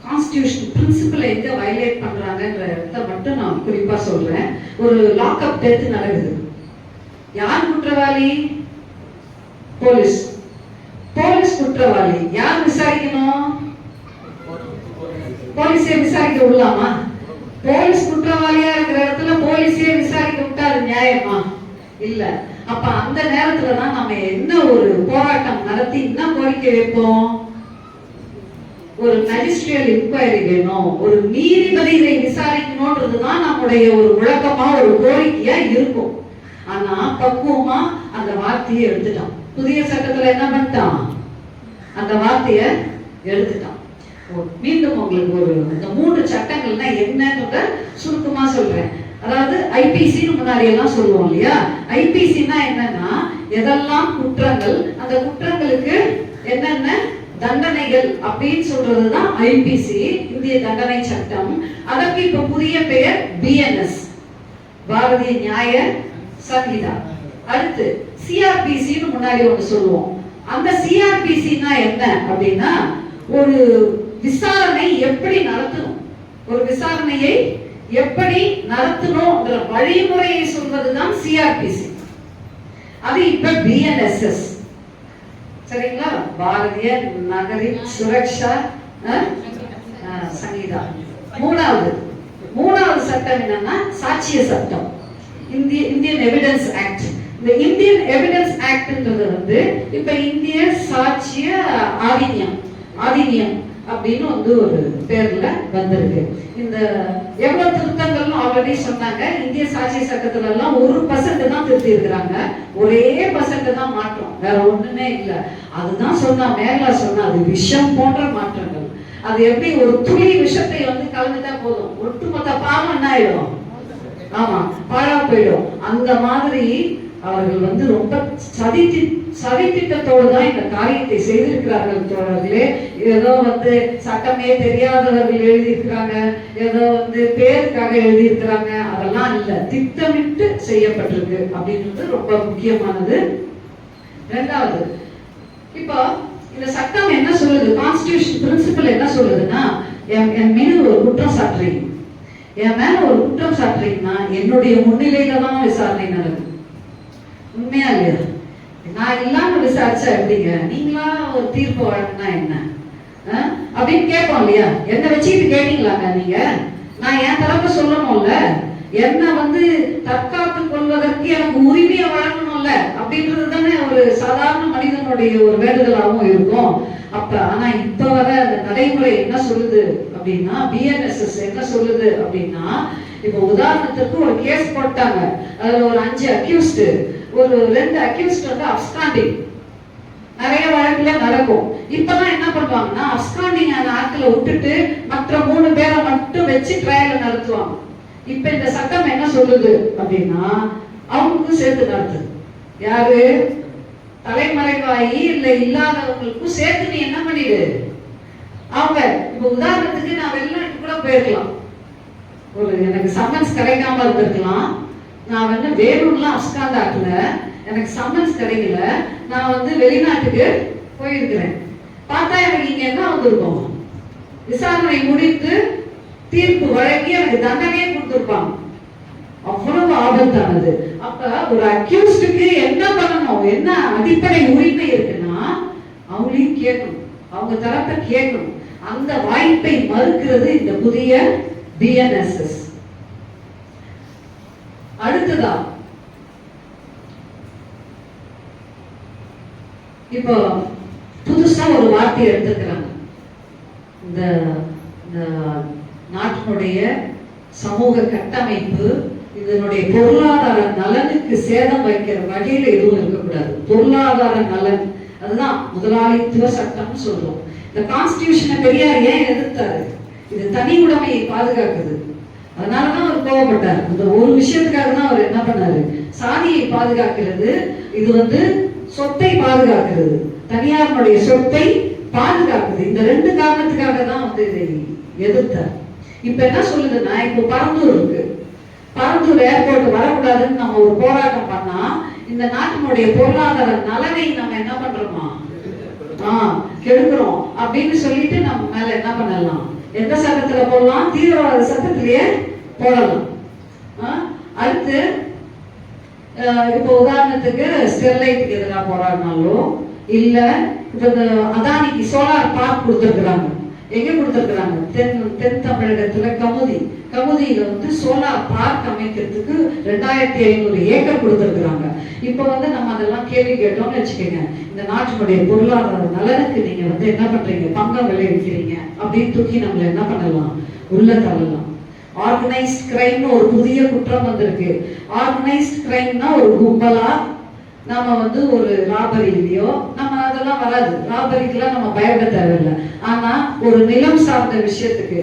கான்ஸ்டிடியூஷன் பிரின்சிபலை எங்க வயலேட் பண்றாங்கன்றத மட்டும் நான் குறிப்பா சொல்றேன். ஒரு லாக்அப் டெத் நடக்குது, யார் குற்றவாளி, போலீஸ். போலீஸ் குற்றவாளி, யார் விசாரிக்கணும், போலீஸே விசாரிக்க விடலாமா? போலீஸ் குற்றவாளியா இருக்கிற இடத்துல போலீஸே விசாரிக்க விட்டா அது நியாயமா? இல்ல. அப்ப அந்த நேரத்துலதான் நம்ம என்ன ஒரு போராட்டம் நடத்தி என்ன கோரிக்கை வைப்போம், ஒரு மேஜிஸ்ட்ரியல் இன்கொயரி வேணும், ஒரு நீதிபதி இதை விசாரிக்கணும்ன்றதுதான் நம்முடைய ஒரு முழக்கமா ஒரு கோரிக்கையா இருக்கும். ஆனா பக்குவமா அந்த வார்த்தையை எடுத்துட்டான். புதிய சட்டத்துல என்ன பண்ணிட்டான், அந்த வார்த்தையை எடுத்துட்டான். மீண்டும் உங்களுக்கு இந்த 3 சட்டங்கள்னா என்னன்றத சுருக்கமா சொல்றேன். அதாவது ஐபிசின்னு முன்னாடி எல்லாம் சொல்லுவோம் இல்லையா, ஐபிசினா என்னன்னா எதெல்லாம் குற்றங்கள், அந்த குற்றங்களுக்கு என்னென்ன தண்டனைகள் அப்படின்னு சொல்றதுதான் ஐபிசி, இந்திய தண்டனை சட்டம். அதற்கு இப்ப புதிய பெயர் பிஎன்எஸ், பாரதிய நியாய சங்கீதா. அடுத்து சிஆர்பிசின்னு முன்னாடி ஒன்று சொல்லுவோம். அந்த சிஆர்பிசினா என்ன அப்படின்னா, ஒரு விசாரணை எப்படி நடத்தணும், ஒரு விசாரணையை எப்படி நடத்தணும்ன்ற வழிமுறையை சொல்வதுதான் சிஆர்பிசி. அது இப்ப பிஎன்எஸ்எஸ். சரிங்களா? பாரதிய நகரின் சுரக்ஷா சங்கீதா. மூணாவது சட்டம் என்னன்னா சாட்சிய சட்டம், இந்தியன் எவிடன்ஸ் ஆக்ட். இந்த இந்தியன் எவிடன்ஸ் ஆக்ட்ன்றது இப்ப இந்திய சாட்சிய ஆதினியம் அப்படின்னு ஒரு பேர்ல வந்திருக்கு. இந்த எவ்வளவு திருத்தங்கள் ஆல்ரெடி சொன்னாங்க. இந்திய சாட்சிய சட்டத்துல எல்லாம் 1% தான் திருத்தி இருக்கிறாங்க, ஒரே % தான் மாற்றம், வேற ஒண்ணுமே இல்லை. அதுதான் சொன்னா மேல சொன்னா அது விஷம் போன்ற மாற்றங்கள். அது எப்படி ஒரு துளி விஷத்தை கலந்துட்டா போதும், ஒட்டுமொத்த பாவம் என்ன ஆயிடும், ஆமா பாழா போயிடும். அந்த மாதிரி அவர்கள் ரொம்ப சதித்திட்டத்தோடு தான் இந்த காரியத்தை செய்திருக்கிறார்கள் தோழர்களே. ஏதோ சட்டமே தெரியாதவர்கள் எழுதியிருக்கிறாங்க, ஏதோ பேருக்காக எழுதியிருக்கிறாங்க, அதெல்லாம் இல்ல, திட்டமிட்டு செய்யப்பட்டிருக்கு அப்படின்றது ரொம்ப முக்கியமானது. ரெண்டாவது, இப்போ இந்த சட்டம் என்ன சொல்லுது, கான்ஸ்டிடியூஷன் பிரின்சிபல் என்ன சொல்லுதுன்னா, என் மீது ஒரு குற்றம் சாட்டுறீங்க, என் மேல ஒரு குற்றம் சாட்டுறீங்கன்னா என்னுடைய முன்னிலையில தான் விசாரணை நடக்குது. உண்மையா இல்லையா? நான் இல்லாம விசாரிச்சா எப்படிங்க, நீங்களா ஒரு தீர்ப்பு வழங்கினா என்ன அப்படின்னு கேட்போம் இல்லையா? என்ன வச்சுக்கிட்டு கேட்டீங்களாங்க நீங்க? நான் என் தரப்ப சொல்லணும்ல, என்ன தற்காத்துக் கொள்வதற்கு எனக்கு உரிமையை வழங்கணும்ல அப்படின்றது தானே ஒரு சாதாரண மனிதனுடைய ஒரு வேண்டுதலாகவும் இருக்கும். அப்ப ஆனா இப்ப வர அந்த நடைமுறை என்ன சொல்லுது அப்படின்னா, பிஎன்எஸ்எஸ் என்ன சொல்லுது அப்படின்னா, இப்ப உதாரணத்துக்கு ஒரு கேஸ் போட்டாங்க, அதுல ஒரு 5 அக்யூஸ்டு, ஒரு 2 அக்யூஸ்ட் அப்ஸ்காண்டிங். நிறைய வழக்குல நடக்கும். இப்பதான் என்ன பண்ணுவாங்கன்னா அப்ஸ்காண்டிங் ஆன ஆட்களை விட்டுட்டு மற்ற 3 பேரை மட்டும் வச்சு ட்ரையல் நடத்துவாங்க. இப்ப இந்த சட்டம் என்ன சொல்லுது அப்படின்னா அவங்களுக்கும் சேர்த்து நடத்துது. யாரு தலைமறைவாயி இல்ல இல்லாதவங்களுக்கும் சேர்த்து நீ என்ன பண்ணிடு. அவங்க இப்ப உதாரணத்துக்கு நான் வெளிநாட்டு கூட போயிருக்கலாம், ஒரு எனக்கு சம்மன்ஸ் கிடைக்காம இருந்திருக்கலாம். நான் வந்து வேலூர்லாம் அப்ஸ்காண்ட் ஆகல, எனக்கு சம்மன்ஸ் கிடைக்கல, நான் வந்து வெளிநாட்டுக்கு போயிருக்கிறேன். பார்த்தா எனக்கு இங்க என்ன வந்திருக்கும், விசாரணை முடித்து தீர்ப்பு வழங்கி எனக்கு தண்டனையே கொடுத்திருப்பாங்க. அவ்வளவு ஆபத்தானது. அப்ப ஒரு அக்யூஸ்டுக்கு என்ன பண்ணணும், என்ன அடிப்படை உரிமை இருக்குன்னா அவங்களையும் கேட்கணும், அவங்க தரப்பை கேட்கணும். அந்த வாய்ப்பை மறுக்கிறது இந்த புதிய BNSS. அடுத்ததா இப்போ புதுசா ஒரு வார்த்தை எடுத்துக்கிறாங்க. இந்த நாட்டினுடைய சமூக கட்டமைப்பு, இதனுடைய பொருளாதார நலனுக்கு சேதம் வைக்கிற வகையில எதுவும் இருக்கக்கூடாது. பொருளாதார நலன், அதுதான் முதலாளித்துவ சட்டம்னு சொல்றோம். இந்த கான்ஸ்டிடியூஷனை பெரியார் ஏன் எதிர்த்தாரு? இது தனி உடைமையை பாதுகாக்குது. அதனாலதான் அவர் கோவப்பட்டார். இந்த ஒரு விஷயத்துக்காக தான் அவர் என்ன பண்ணாரு, சாதியை பாதுகாக்கிறது, இது வந்து சொத்தை பாதுகாக்கிறது, தனியாருடைய சொத்தை பாதுகாக்குது. இந்த 2 காரணத்துக்காக தான் வந்து இதை எதிர்த்தார். இப்ப என்ன சொல்லுதுன்னா, இப்போ பரந்தூர் இருக்கு, பரந்தூர் ஏர்போர்ட் வரக்கூடாதுன்னு நம்ம ஒரு போராட்டம் பண்ணா இந்த நாட்டினுடைய பொருளாதார நலனை நம்ம என்ன பண்றோமா கெடுக்கிறோம் அப்படின்னு சொல்லிட்டு நம்ம மேல என்ன பண்ணலாம், எந்த சட்டத்துல போடலாம், தீவிரவாத சட்டத்திலேயே போடலாம். அடுத்து இப்போ உதாரணத்துக்கு ஸ்டெர்லைட்டுக்கு எதிராக போராடினாலோ இல்ல இப்ப அதானிக்கு சோலார் பார்க் கொடுத்துருக்குறாங்க. எங்க கொடுத்துருக்குறாங்க, தென் தமிழகத்துல கமுதியில வந்து சோலார் பார்க் அமைக்கிறதுக்கு 2500 ஏக்கர் கொடுத்துருக்குறாங்க. இப்ப வந்து நம்ம அதெல்லாம் கேள்வி கேட்டோம்னு வச்சுக்கோங்க, இந்த நாட்டினுடைய பொருளாதார நலனுக்கு நீங்க வந்து என்ன பண்றீங்க, பங்கம் விளைவிக்கிறீங்க அப்படின்னு தூக்கி நம்மள என்ன பண்ணலாம், உள்ள தள்ளலாம். ஆர்கனைஸ்ட் கிரைம் ஒரு புதிய குற்றம் வந்திருக்கு. ஆர்கனைஸ்ட் கிரைம்னா ஒரு கும்பலா நாம வந்து ஒரு ராபரியிலையோ, நம்ம அதெல்லாம் வராது, ராபரிக்கெல்லாம் நம்ம பயப்பட தேவையில்லை. ஆனா ஒரு நிலம் சார்ந்த விஷயத்துக்கு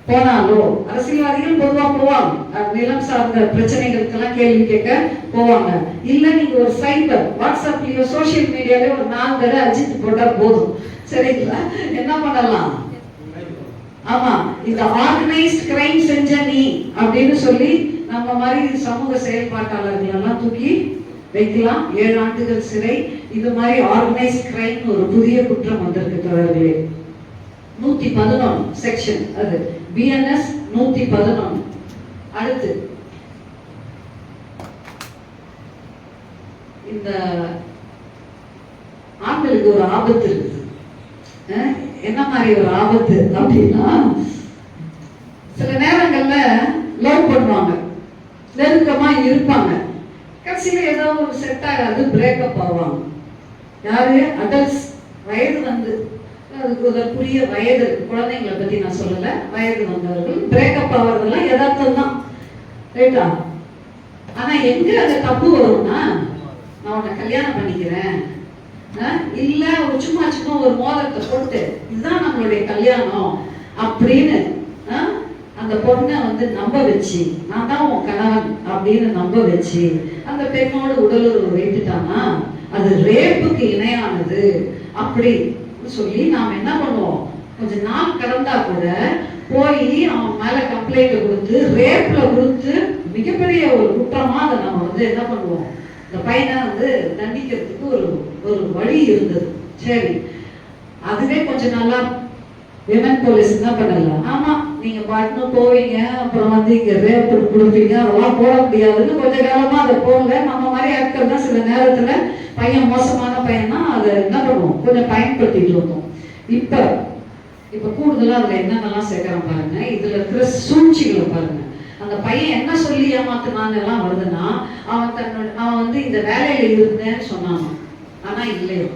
போனாலோ அரசியல்வாதிகள் பொதுவா போவாங்க, நிலம் சார்ந்த பிரச்சனைகளுக்கெல்லாம் கேள்வி கேட்க போவாங்க. இல்ல நீங்க ஒரு சைபர் வாட்ஸ்அப்லயோ சோசியல் மீடியாலயோ ஒரு 4 தடவை அஜித் போட்டா போதும், சரிங்களா, என்ன பண்ணலாம். ஆமா, இந்த ஆர்கனைஸ்ட் கிரைம் செஞ்ச நீ அப்படின்னு சொல்லி நம்ம மாதிரி சமூக செயல்பாட்டாளர்கள் எல்லாம் தூக்கி வைக்கலாம், 7 ஆண்டுகள் சிறை. இது மாதிரி ஆர்கனைஸ்ட் கிரைம் ஒரு புதிய குற்றம் வந்திருக்கு தொடர்களே. 111 செக்ஷன், அது BNS 111. அடுத்து இந்த ஆண்களுக்கு ஒரு ஆபத்து இருக்குது. என்ன மாதிரி ஒரு ஆபத்து அப்படின்னா, சில நேரங்கள்ல லவ் பண்ணுவாங்க, நெருக்கமா இருப்பாங்க, கடைசியில ஏதோ ஒரு செட் ஆகாது, பிரேக்கப் ஆவாங்க. யாரு, அடல்ட்ஸ், வயது வந்து அதுக்கு அதற்குரிய வயது இருக்கு. குழந்தைங்களை பத்தி நான் சொல்லல, வயது வந்தவர்கள் பிரேக்கப் ஆகிறதெல்லாம் யதார்த்தம் தான், ரைட்டா. ஆனா எங்க அந்த தப்பு வரும்னா, நான் உன்னை கல்யாணம் பண்ணிக்கிறேன், இல்ல ஒரு சும்மா ஒரு மோதிரத்தை போட்டு இதுதான் நம்மளுடைய கல்யாணம் அப்படின்னு அந்த பொண்ணை வந்து நம்ப வச்சு, நான் தான் உன் கணவன் அப்படின்னு நம்ப வச்சு அந்த பெண்ணோடு உடலுறவு வைத்துட்டானா அது ரேப்புக்கு இணையானது அப்படி சொல்லி நாம் என்ன பண்ணுவோம், கொஞ்ச நாள் கடந்தா கூட போய் அவன் மேல கம்ப்ளைண்ட் கொடுத்து ரேப்ல கொடுத்து மிகப்பெரிய ஒரு குற்றமா அதை நம்ம வந்து என்ன பண்ணுவோம், இந்த பையனை வந்து தண்டிக்கிறதுக்கு ஒரு வழி இருந்தது. சரி, அதுவே கொஞ்சம் நல்லா விமன் போலீஸ் என்ன பண்ணல, ஆமா நீங்க பாட்டுன்னு போவீங்க, அப்புறம் வந்து இங்க ரேப் கொடுப்பீங்க, அதெல்லாம் போட முடியாதுன்னு கொஞ்ச காலமா அதை போங்க. நம்ம மாதிரி ஆட்கள் தான் சில நேரத்துல பையன் மோசமான பையனா அதை என்ன பண்ணுவோம், கொஞ்சம் பயன்படுத்திட்டு வந்தோம். இப்ப கூடுதலா அதுல என்னென்னலாம் சேர்க்கிறோம் பாருங்க, இதுல இருக்கிற சூழ்ச்சிகளை பாருங்க. அந்த பையன் என்ன சொல்லி ஏமாத்தினான்னு எல்லாம் வருதுன்னா, அவன் வந்து இந்த வேலையில இருந்தேன்னு சொன்னான், ஆனா இல்லையோ.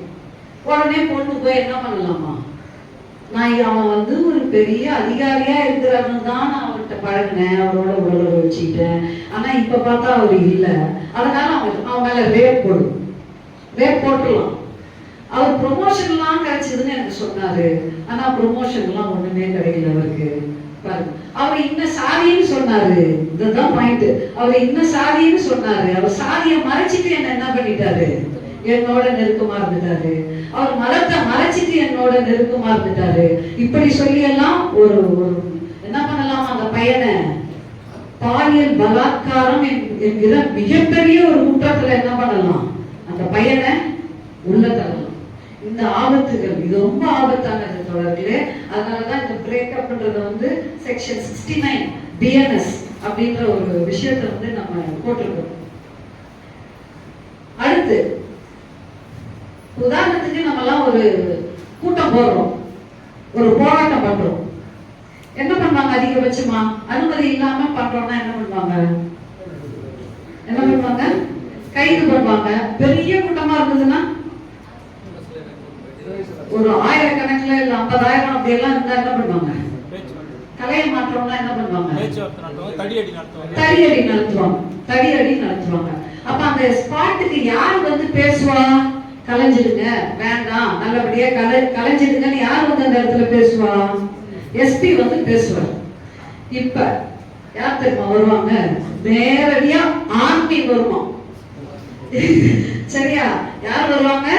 உடனே பொண்ணு போய் என்ன பண்ணலாமா, நான் அவன் வந்து ஒரு பெரிய அதிகாரியா இருக்கிறவன் தான் நான் அவர்கிட்ட பழகினேன், அவரோட உடலுறவு வச்சுக்கிட்டேன், ஆனா இப்ப பார்த்தா அவர் இல்லை, அதனால அவன் மேல ரேப் போட்டுடலாம். அவர் ப்ரொமோஷன்லாம் கிடைச்சதுன்னு எனக்கு சொன்னாரு. ஆனா ப்ரொமோஷன்லாம் ஒண்ணுமே கிடைக்கல அவருக்கு. பாருங்க, அவர் இன்ன சாதின்னு சொன்னாரு. இதுதான் பாயிண்ட். அவர் இன்ன சாதின்னு சொன்னாரு. அவர் சாதியை மறைச்சிட்டு என்ன பண்ணிட்டாரு? என்னோட நெருக்கமா இருந்துட்டாரு. அவர் மதத்தை மறைச்சிட்டு என்னோட நெருக்கமா இருந்துட்டாரு. இப்படி சொல்லி எல்லாம் ஒரு என்ன பண்ணலாம், அந்த பையனை பாலியல் பலாத்காரம் என்கிற மிகப்பெரிய ஒரு குற்றத்துல என்ன பண்ணலாம், அந்த பையனை உள்ள தள்ளலாம். இந்த ஆபத்துகள் இது ரொம்ப ஆபத்தானது தொடர்களே. அதனாலதான் இந்த பிரேக்கப்ன்றது வந்து செக்ஷன் 69 பிஎன்எஸ் அப்படின்ற ஒரு விஷயத்தை வந்து நம்ம போட்டிருக்கோம். அடுத்து உதாரணத்துக்கு நம்ம எல்லாம் ஒரு கூட்டம் போடுறோம், ஒரு போராட்டம் பண்றோம். என்ன பண்ணுவாங்க? அதிகபட்சமா அனுமதி இல்லாம பண்றோம்னா என்ன பண்ணுவாங்க? கைது பண்ணுவாங்க. பெரிய கூட்டமா இருந்ததுன்னா ஒரு 1000கணக்குல இல்ல 50,000 அப்படி எல்லாம் இருந்தா என்ன பண்ணுவாங்க? கலையை மாற்றம்னா என்ன பண்ணுவாங்க? தடியடி நடத்துவாங்க. அப்ப அந்த ஸ்பாட்டுக்கு யார் வந்து பேசுவா? கலைஞ்சிடுங்க, வேண்டாம், நல்லபடியா கலைஞ்சிடுங்கன்னு யார் வந்து அந்த இடத்துல பேசுவா? எஸ்பி வந்து பேசுவார். இப்ப யார் தெரியுமா வருவாங்க? நேரடியா ஆர்மி வருமா? சரியா? யார் வருவாங்க?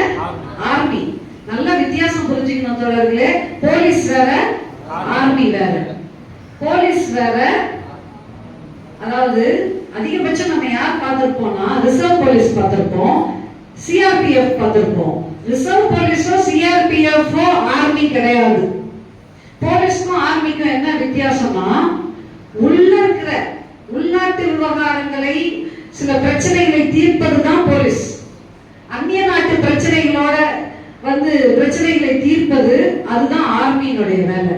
ஆர்மி. நல்ல வித்தியாசம் புரிஞ்சுக்கணும் தோழர்களே. போலீஸ் வேற, ஆர்மி வேற. போலீஸ் வேற, அதாவது அதிகபட்சம் நம்ம யார் பார்த்திருப்போம்னா ரிசர்வ் போலீஸ் பார்த்திருப்போம், சிஆர்பிஎஃப் பார்த்திருப்போம். ரிசர்வ் போலீஸோ சிஆர்பிஎஃபோ ஆர்மி கிடையாது. போலீஸ்க்கும் ஆர்மிக்கும் என்ன வித்தியாசம்னா, உள்ள இருக்கிற உள்நாட்டு விவகாரங்களை சில பிரச்சனைகளை தீர்ப்பதுதான் போலீஸ். அந்நிய நாட்டு பிரச்சனைகளோட வந்து பிரச்சனைகளை தீர்ப்பது அதுதான் ஆர்மியினுடைய வேலை.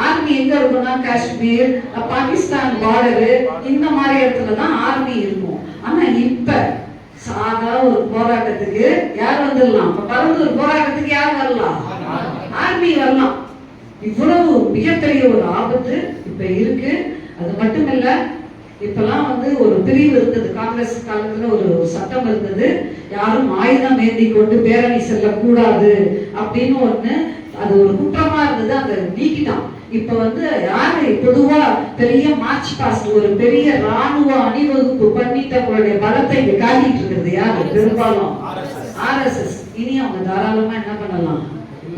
ஆர்மி எங்க இருக்கும்னா காஷ்மீர், பாகிஸ்தான் பார்டரு, இந்த மாதிரி இடத்துல தான் ஆர்மி இருக்கும். ஆனா இப்ப சாதா ஒரு போராட்டத்துக்கு யார் வந்துடலாம்? பரந்தூர் போராட்டத்துக்கு யார் வரலாம்? ஆர்மி வரலாம். இவ்வளவு மிகப்பெரிய ஒரு ஆபத்து இப்ப இருக்கு. அது மட்டும் இல்ல, இப்பெல்லாம் வந்து ஒரு பிரிவு இருந்தது, காங்கிரஸ் காலத்துல ஒரு சட்டம் இருந்தது, யாரும் ஆயுதம் ஏந்தி கொண்டு பேரணி செல்லக்கூடாது அப்படின்னு ஒண்ணு. அது ஒரு குற்றமா இருந்தது, அதை நீக்கிட்டான். இப்ப வந்து யாரு பொதுவா பெரிய மார்ச் பாஸ்ட், ஒரு பெரிய ராணுவ அணிவகுப்பு பண்ணி தங்களுடைய பலத்தை இங்க காட்டிட்டு இருக்கிறது யாரு? பெரும்பாலும் ஆர்எஸ்எஸ். இனி அவங்க தாராளமா என்ன பண்ணலாம்?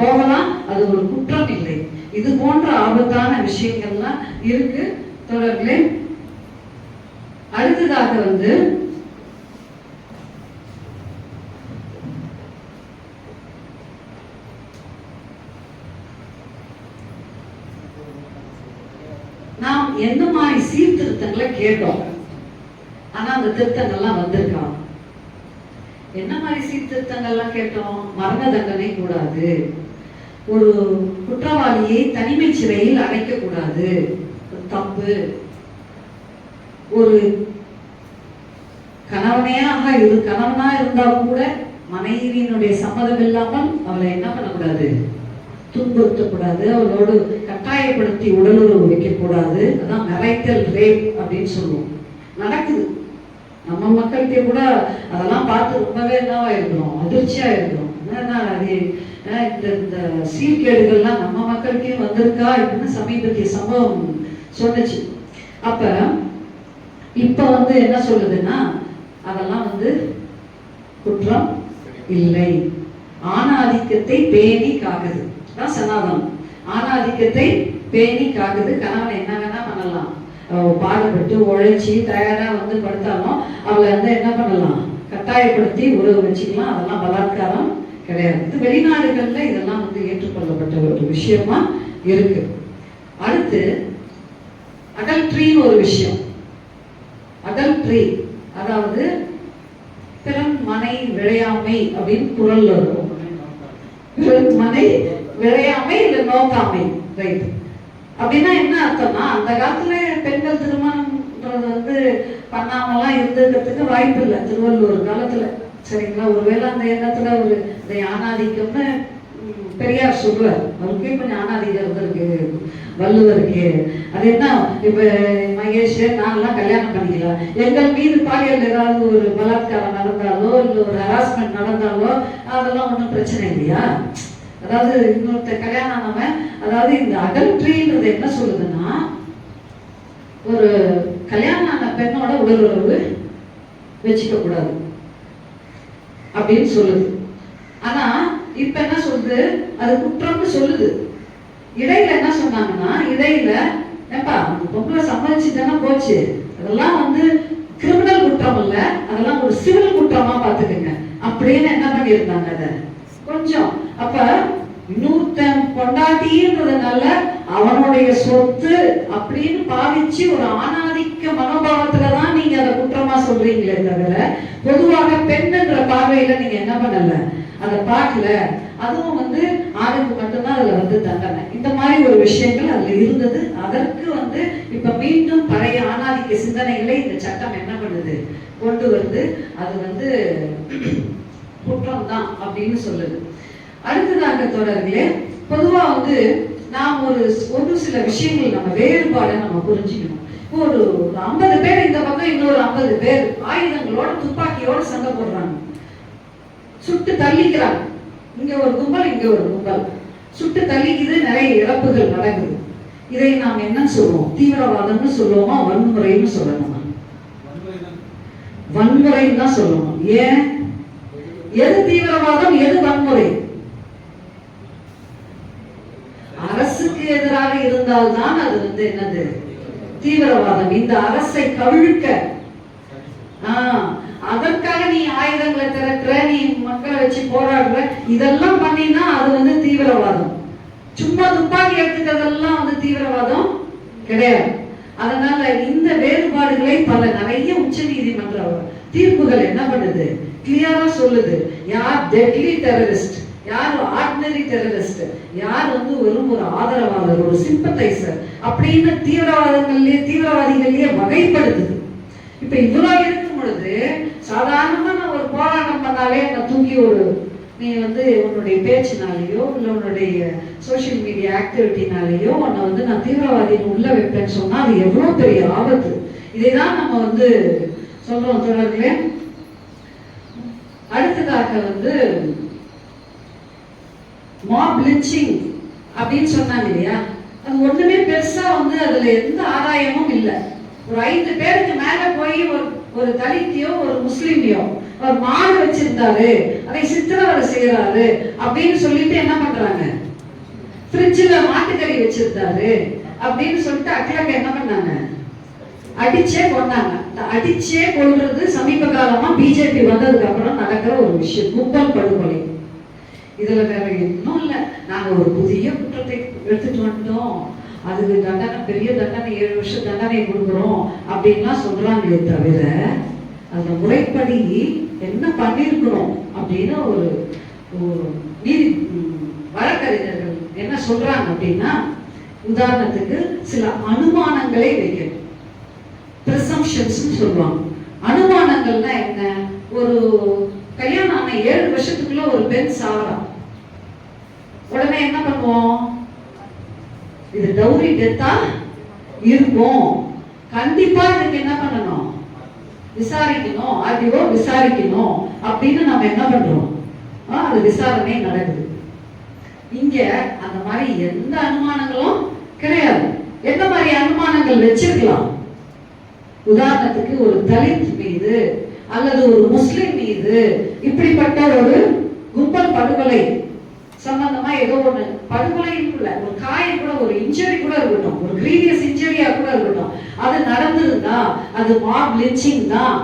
போகலாம். அது ஒரு குற்றம் இல்லை. இது போன்ற ஆபத்தான விஷயங்கள்லாம் இருக்கு தொடர்களே. அடுத்ததாக வந்து நாம் என்ன மாதிரி சீர்திருத்தங்களை கேட்டோம், ஆனா அந்த திருத்தங்கள்லாம் வந்திருக்கா? என்ன மாதிரி சீர்திருத்தங்கள்லாம் கேட்டோம்? மரண தண்டனை கூடாது, ஒரு குற்றவாளியை தனிமை சிறையில் அடைக்க கூடாது, தப்பு. ஒரு கணவனா இருந்தா கூட மனைவியினுடைய சம்மதம் இல்லாமல் அவளை என்ன பண்ணக்கூடாது? துன்புறுத்தக்கூடாது, அவளோடு கட்டாயப்படுத்தி உடலுறவு வைக்கக்கூடாது. அதான் மெரைட்டல் ரேப் அப்படின்னு சொல்லுவோம். நடக்குது நம்ம மக்கள்கிட்ட கூட. அதெல்லாம் பார்த்து ரொம்பவே என்னவா இருக்கிறோம், அதிர்ச்சியா இருக்கிறோம். இந்த சீர்கேடுகள்லாம் நம்ம மக்களுக்கே வந்திருக்கா அப்படின்னு சமீபத்திய சம்பவம் சொன்னுச்சு. அப்ப இப்ப வந்து என்ன சொல்லுதுன்னா, அதெல்லாம் வந்து குற்றம் இல்லை, ஆணாதிக்கத்தை பேணி காக்குது. தான் சனாதனம். ஆணாதிக்கத்தை பேணி காக்குது. கணவன் என்ன வேணா பண்ணலாம், பாடுபட்டு உழைச்சி தயாரா வந்து படுத்தாலும் அவளை வந்து என்ன பண்ணலாம்? கட்டாயப்படுத்தி உறவு வச்சுக்கலாம். அதெல்லாம் பலாத்காரம் கிடையாது. இது வெளிநாடுகள்ல இதெல்லாம் வந்து ஏற்றுக்கொள்ளப்பட்ட ஒரு விஷயமா இருக்கு. அடுத்து அடல்ட்ரின்னு ஒரு விஷயம். அடல்ட்ரி அதாவது பிறன் மனை விளையாமை அப்படின்னு குரல் வரும். பிறன் மனை விளையாமை இல்ல நோக்காமை, ரைட்? அப்படின்னா என்ன அர்த்தம்னா, அந்த காலத்துல பெண்கள் திருமணம்ன்றது வந்து பண்ணாமலாம் இருந்ததுக்கு வாய்ப்பு இல்லை திருவள்ளுவர் காலத்துல. சரிங்களா? ஒருவேளை அந்த எண்ணத்துல ஒரு ஆணாதிக்கம்னு பெரியார் சொல்லுவார், அவருக்கே கொஞ்சம் ஆணாதிகாரம் இருக்கு, வள்ளுவருக்கு. அது என்ன, இப்ப மகேஷ் நான்லாம் கல்யாணம் பண்ணிக்கலாம், எங்கள் மீது பாலியல் ஏதாவது ஒரு பலாத்காரம் நடந்தாலோ இல்லை ஒரு ஹராஸ்மெண்ட் நடந்தாலோ அதெல்லாம் ஒன்றும் பிரச்சனை இல்லையா? அதாவது இன்னொருத்த கல்யாணம் ஆனவன், அதாவது இந்த அடல்ட்ரின்றது என்ன சொல்லுதுன்னா, ஒரு கல்யாணம் ஆன பெண்ணோட உடல் உறவு வச்சுக்க கூடாது அப்படின்னு சொல்லுது. ஆனா இப்ப என்ன சொல்லுது, அது குற்றம்னு சொல்லுது. இடையில என்ன சொன்னாங்கன்னா, இடையில ஏப்பா அந்த பொம்பளை சம்மதிச்சு தானே போச்சு, அதெல்லாம் கிரிமினல் குற்றம் இல்ல, அதெல்லாம் ஒரு சிவில் குற்றமா பாத்துக்கங்க அப்படின்னு என்ன பண்ணியிருந்தாங்க. அத கொஞ்சம் அப்ப இன்னொருத்தன் பொண்டாட்டின்றதுனால அவனுடைய சொத்து அப்படின்னு பாவிச்சு ஒரு ஆணாதிக்க மனோபாவத்துலதான் நீங்க அதை குற்றமா சொல்றீங்களே தவிர, பொதுவாக பெண்ணுன்ற பார்வையில நீங்க என்ன பண்ணல, அதை பார்க்கல. அதுவும் ஆணுக்கு மட்டும்தான் அதுல தண்டனை. இந்த மாதிரி ஒரு விஷயங்கள் அதுல இருந்தது. அதற்கு இப்ப மீண்டும் பழைய ஆணாதிக்க சிந்தனைகளை இந்த சட்டம் என்ன பண்ணுது, கொண்டு வருது. அது குற்றம் தான் அப்படின்னு சொல்லுது. அடுத்ததாக தொடர்களே, பொதுவா நாம் ஒரு சில விஷயங்கள் நம்ம வேறுபாடை நம்ம புரிஞ்சுக்கணும். ஒரு 50 பேர் இந்த பக்கம், இன்னொரு 50 பேர் ஆயுதங்களோட துப்பாக்கியோட சண்டை போடுறாங்க, சுட்டு தள்ளிக்கிறாங்க. இங்க ஒரு கும்பல், இங்க ஒரு கும்பல் சுட்டு தள்ளிக்குது, நிறைய இறப்புகள் நடக்குது. இதை நாம் என்ன சொல்லுவோம், தீவிரவாதம்னு சொல்லுவோமா, வன்முறைன்னு சொல்லணுமா? வன்முறைன்னு தான் சொல்லணும். ஏன், எது தீவிரவாதம், எது வன்முறை? அரசுக்கு எதிராக இருந்தால்தான் அது என்னது, தீவிரவாதம். இந்த அரசை கவிழ்க்க, அதற்காக நீ ஆயுதங்களை திறக்கிற, நீ மக்களை வச்சு போராடுற, இதெல்லாம் பண்ணினா அது தீவிரவாதம். சும்மா துப்பாக்கி எடுத்துக்கிறதெல்லாம் தீவிரவாதம் கிடையாது. அதனால இந்த வேறுபாடுகளை நிறைய உச்ச நீதிமன்ற தீர்ப்புகள் என்ன பண்ணுது, கிளியரா சொல்லுது. யார் டெட்லி டெரரிஸ்ட், யார் ஆர்டினரி டெரரிஸ்ட், யார் வெறும் ஒரு ஆதரவாளர், ஒரு சிம்பத்தைசர் அப்படின்னு தீவிரவாதிகள்லயே வகைப்படுத்துது. இப்ப இவ்வளவு இருக்கும் பொழுது சாதாரணமா நான் ஒரு போராட்டம் பண்ணாலே நான் தூக்கி நீ உன்னுடைய பேச்சினாலேயோ இல்லை உன்னுடைய சோசியல் மீடியா ஆக்டிவிட்டினாலேயோ உன்னை நான் தீவிரவாதின்னு உள்ள வைப்பேன்னு சொன்னா அது எவ்வளவு பெரிய ஆபத்து. இதைதான் நம்ம சொல்றோம் தொடர்களே. அடுத்ததாக மாப் லிஞ்சிங் அப்படின்னு சொன்னாங்க இல்லையா, அது ஒண்ணுமே பெருசா அதுல எந்த ஆதாயமும் இல்லை. ஒரு 5 பேருக்கு மேல போய் ஒரு தலித்தையோ ஒரு முஸ்லிமையோ ஒரு மாடு வச்சிருந்தாரு, அதை சித்திரவதை செய்யறாரு அப்படின்னு சொல்லிட்டு என்ன பண்றாங்க, ஃப்ரிட்ஜ்ல மாட்டுக்கறி வச்சிருந்தாரு அப்படின்னு சொல்லிட்டு அக்கிலக்க என்ன பண்ணாங்க, அடிச்சே கொண்டாங்க. அடிச்சே கொள்றது சமீப காலமா பிஜேபி வந்ததுக்கு அப்புறம் நடக்கிற ஒரு விஷயம், கும்பல் படுகொலை. இதுல வேற இன்னும் இல்ல, நாங்க ஒரு புதிய குற்றத்தை எடுத்துட்டு வந்துட்டோம், அதுக்கு தண்டனை, பெரிய தண்டனை, 7 வருஷம் தண்டனை கொடுக்குறோம் அப்படின்லாம் சொல்றாங்களே தவிர, அந்த முறைப்படி என்ன பண்ணிருக்கிறோம் அப்படின்னு ஒரு நீதி வழக்கறிஞர்கள் என்ன சொல்றாங்க அப்படின்னா, உதாரணத்துக்கு சில அனுமானங்களை வைக்கணும், பிரசம்ஷன்ஸ் சொல்லுவாங்க. அனுமானங்கள்னா என்ன, ஒரு கல்யாணம் ஆன 7 வருஷத்துக்குள்ள ஒரு பெண் சாவரா, உடனே என்ன பண்ணுவோம், இது டவுரி டெத்தா இருக்கும், கண்டிப்பா இதுக்கு என்ன பண்ணணும், விசாரிக்கணும், ஆர்டிஓ விசாரிக்கணும் அப்படின்னு நம்ம என்ன பண்றோம், அது விசாரணை நடக்குது. இங்க அந்த மாதிரி எந்த அனுமானங்களும் கிடையாது. எந்த மாதிரி அனுமானங்கள் வச்சிருக்கலாம், உதாரணத்துக்கு ஒரு தலித் மீது அல்லது ஒரு முஸ்லிம் மீது இப்படிப்பட்ட ஒரு கும்பல் படுகொலை சம்பந்தமா ஏதோ ஒண்ணு, படுகொலைன்னு இல்ல, ஒரு காயம் கூட, ஒரு இன்ஜரி கூட இருக்கட்டும், ஒரு கிரீவியஸ் இன்ஜரியா கூட இருக்கட்டும், அது நடந்திருந்தா அது மாப் லிஞ்சிங் தான்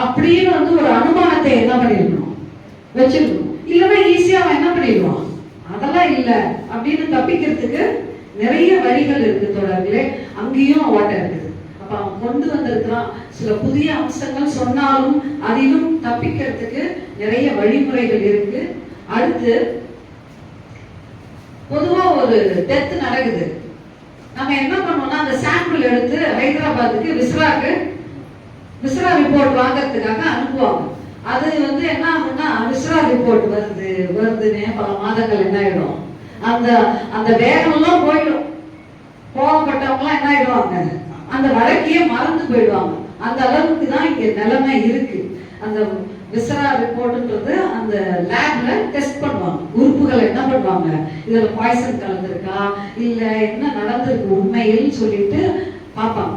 அப்படின்னு ஒரு அனுமானத்தை என்ன பண்ணிருக்கணும், வச்சிருக்கணும். இல்லைன்னா ஈஸியா அவன் என்ன பண்ணிடுவான், அதெல்லாம் இல்ல அப்படின்னு தப்பிக்கிறதுக்கு நிறைய வழிகள் இருக்கு தொடர்களே. அங்கேயும் ஓட்ட இருக்குது. அப்ப அவன் கொண்டு வந்திருக்கிறான் சில புதிய அம்சங்கள், சொன்னாலும் அதிலும் தப்பிக்கிறதுக்கு நிறைய வழிமுறைகள் இருக்கு. அடுத்து பொதுவா ஒரு டெத் நடக்குது, நம்ம என்ன பண்ணுவோம்னா அந்த சாம்பிள் எடுத்து ஹைதராபாத்துக்கு விஸ்ரா ரிப்போர்ட் வாங்கறதுக்காக அனுப்புவாங்க. அது வந்து என்ன ஆகும்னா விஸ்ரா ரிப்போர்ட் வருதுன்னு பல மாதங்கள் என்ன ஆயிடும், அந்த அந்த வேகம்லாம் போயிடும். கோவப்பட்டவங்களாம் என்ன ஆயிடுவாங்க, அந்த வழக்கையே மறந்து போயிடுவாங்க. அந்த அளவுக்கு தான் இங்க நிலைமை இருக்கு. அந்த விசரா ரிப்போர்ட்ன்றது அந்த லேப்ல டெஸ்ட் பண்ணுவாங்க. உறுப்புகளை என்ன பண்ணுவாங்க, இதுல பாய்சன் கலந்துருக்கா இல்ல என்ன நடந்திருக்கு உண்மையில் சொல்லிட்டு பார்ப்பாங்க.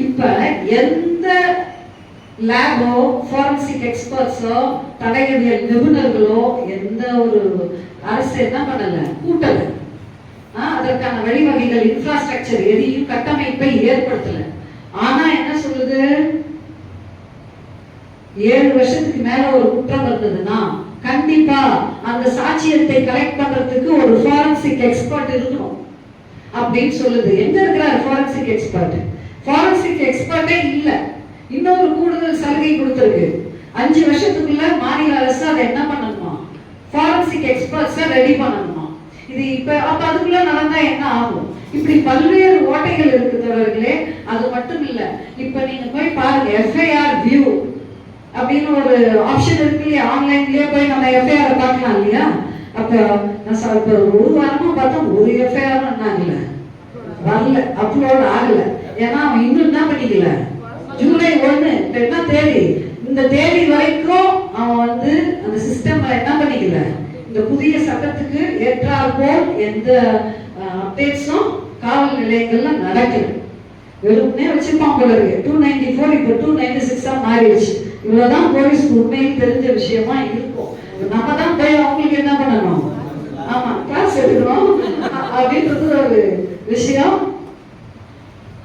இப்ப எந்த லேபோ ஃபாரன்சிக் எக்ஸ்பர்ட்ஸோ தடயவியல் நிபுணர்களோ எந்த ஒரு அரசு என்ன பண்ணல, கூட்டல. அதற்கான வழிவகைகள் இன்ஃப்ராஸ்ட்ரக்சர் எதையும் கட்டமைப்பை ஏற்படுத்தல. ஆனா என்ன சொல்லுது, 7 வருஷத்துக்கு மேல ஒரு குற்றம் இருந்ததுன்னா கண்டிப்பா அந்த சாட்சியத்தை கலெக்ட் பண்றதுக்கு ஒரு ஃபாரன்சிக் எக்ஸ்பர்ட் இருக்கணும் அப்படின்னு சொல்லுது. எங்க இருக்கிறார் ஃபாரன்சிக் எக்ஸ்பர்ட்? ஃபாரன்சிக் எக்ஸ்பர்ட்டே இல்ல. இன்னொரு கூடுதல் சலுகை கொடுத்திருக்கு. 5 வருஷத்துக்குள்ள மாநில அரசு அதை என்ன பண்ணணுமா, ஃபாரன்சிக் எக்ஸ்பர்ட்ஸை ரெடி பண்ணணுமா. இது இப்ப அப்ப அதுக்குள்ள நடந்தா என்ன ஆகும்? இப்படி பல்வேறு ஓட்டைகள் இருக்கு தோழர்களே. அது மட்டும் இல்ல, இப்ப நீங்க போய் பாருங்க, எஃப்ஐஆர் வியூ அப்படின்னு ஒரு ஆப்ஷன் இருக்கு இல்லையா, ஆன்லைன்லயே போய் நம்ம எஃப்ஐஆர் பார்க்கலாம் இல்லையா. அப்ப நான் இப்ப ஒரு வாரமா பார்த்தா ஒரு எஃப்ஐஆர் வரல, அப்லோட் ஆகல. ஏன்னா அவன் இன்னும் என்ன பண்ணிக்கல, ஜூலை 1 என்ன தேதி, இந்த தேதி வரைக்கும் அவன் வந்து அந்த சிஸ்டம்ல என்ன பண்ணிக்கல, இந்த புதிய சட்டத்துக்கு ஏற்றாற்போல் எந்த அப்டேட்ஸும் காவல் நிலையங்கள்ல நடக்கல. வெறும்னே வச்சிருப்பான் போல இருக்கு. 294 இப்போ 296 மாறிடுச்சு. இவ்வளவுதான் போலீஸ்க்கு உண்மையில் தெரிஞ்ச விஷயமா இருக்கும். நம்ம தான் போய் அவங்களுக்கு என்ன பண்ணணும், ஆமா கிளாஸ் எடுக்கணும் அப்படின்றது ஒரு விஷயம்.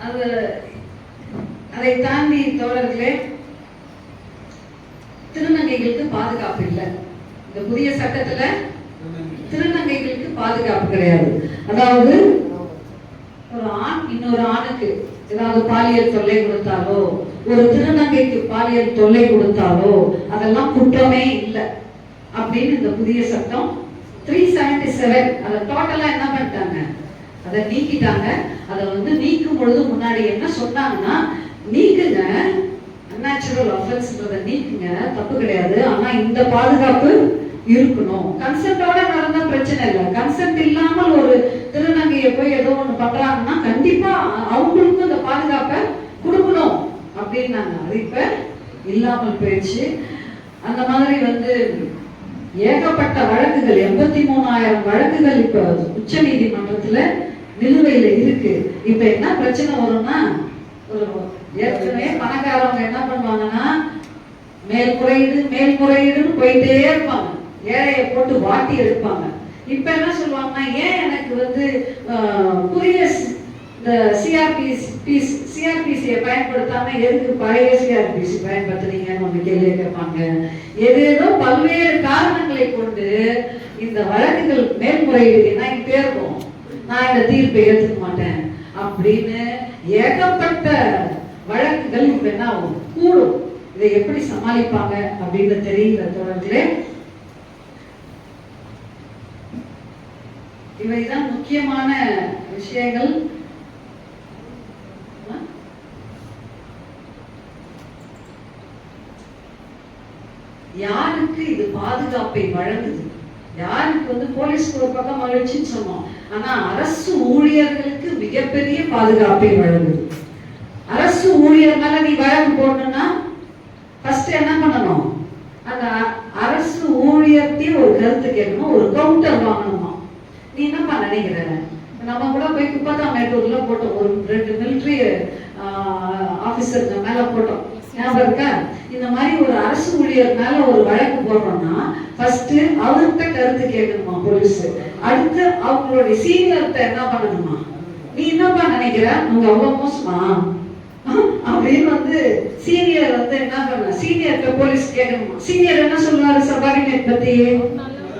அது அதை தாண்டி தோழர்களே, திருநங்கைகளுக்கு பாதுகாப்பு இல்லை. இந்த புதிய சட்டத்துல திருநங்கைகளுக்கு பாதுகாப்பு கிடையாது. அதாவது ஒரு ஆண் இன்னொரு ஆணுக்கு ஏதாவது பாலியல் தொல்லை கொடுத்தாலோ, ஒரு திருநங்கைக்கு பாலியல் தொல்லை கொடுத்தாலோ அதெல்லாம் குற்றமே இல்லை அப்படின்னு இந்த புதிய சட்டம் 377 அதை டோட்டலா என்ன பண்ணிட்டாங்க, அதை நீக்கிட்டாங்க. அதை வந்து நீக்கும் பொழுது முன்னாடி என்ன சொன்னாங்கன்னா, நீக்குங்க அன்நேச்சுரல் அஃபென்ஸ்ன்றதை நீக்குங்க, தப்பு கிடையாது. ஆனா இந்த பாதுகாப்பு இருக்கணும். கன்சென்ட்டோட நடந்தா பிரச்சனை இல்லை. கன்சென்ட் இல்லாமல் ஒரு திருநங்கையை போய் ஏதோ ஒண்ணு பண்றாங்கன்னா கண்டிப்பா அவங்களுக்கும் இந்த பாதுகாப்பை கொடுக்கணும் அப்படின்னாங்க. அது இப்ப இல்லாமல் போயிடுச்சு. அந்த மாதிரி வந்து ஏகப்பட்ட வழக்குகள், 83,000 வழக்குகள் இப்ப உச்ச நீதிமன்றத்துல நிலுவையில இருக்கு. இப்ப என்ன பிரச்சனை வரும்னா, ஒரு ஏற்கனவே பணக்காரவங்க என்ன பண்ணுவாங்கன்னா மேல்முறையீடுன்னு போயிட்டே இருப்பாங்க, ஏழையை போட்டு வாட்டி எடுப்பாங்க. இப்ப என்ன சொல்லுவாங்கன்னா, ஏன் எனக்கு வந்து புதிய இந்த சிஆர்பிசியை பயன்படுத்தாம எதுக்கு பழைய சிஆர்பிசி பயன்படுத்துறீங்கன்னு ஒண்ணு கேள்வி கேட்பாங்க. ஏதேதோ பல்வேறு காரணங்களை கொண்டு இந்த வழக்குகள் மேல்முறையீடு என்ன தேர்வோம், நான் இந்த தீர்ப்பை ஏற்றுக்க மாட்டேன் அப்படின்னு ஏகப்பட்ட வழக்குகள் இப்ப என்ன ஆகும், கூடும். இதை எப்படி சமாளிப்பாங்க அப்படின்னு தெரியல தோழர்களே. இவைதான் முக்கியமான விஷயங்கள். யாருக்கு இது பாதுகாப்பை வழங்குது, யாருக்கு வந்து போலீஸ்க்கு ஒரு பக்கம் மகிழ்ச்சின்னு சொன்னோம், ஆனா அரசு ஊழியர்களுக்கு மிகப்பெரிய பாதுகாப்பை வழங்குது. அரசு ஊழியர் மேல நீ வழக்கு போடணும்னா ஃபர்ஸ்ட் என்ன பண்ணணும், அந்த அரசு ஊழியர்த்தையும் ஒரு கருத்து கேட்கணும், ஒரு கவுண்டர் வாங்கணுமா. நீ என்னப்பா நினைக்கிற, நம்ம கூட போய் குப்பத்தான் மேட்டூர்ல போட்டோம், ஒரு 2 மிலிட்டரி ஆபீசர் மேல போட்டோம், ஞாபகம் இருக்கா. இந்த மாதிரி ஒரு அரசு ஊழியர் மேல ஒரு வழக்கு போடுறோம்னா ஃபர்ஸ்ட் அவர்கிட்ட கருத்து கேட்கணுமா போலீஸ், அடுத்து அவங்களுடைய சீனியர்கிட்ட என்ன பண்ணணுமா, நீ என்னப்பா நினைக்கிற, உங்க அவ்வளவு மோசமா அப்படின்னு வந்து சீனியர் வந்து என்ன பண்ண, சீனியர்கிட்ட போலீஸ் கேட்கணுமா. சீனியர் என்ன சொல்லுவாரு சபார்டினேட் பத்தி,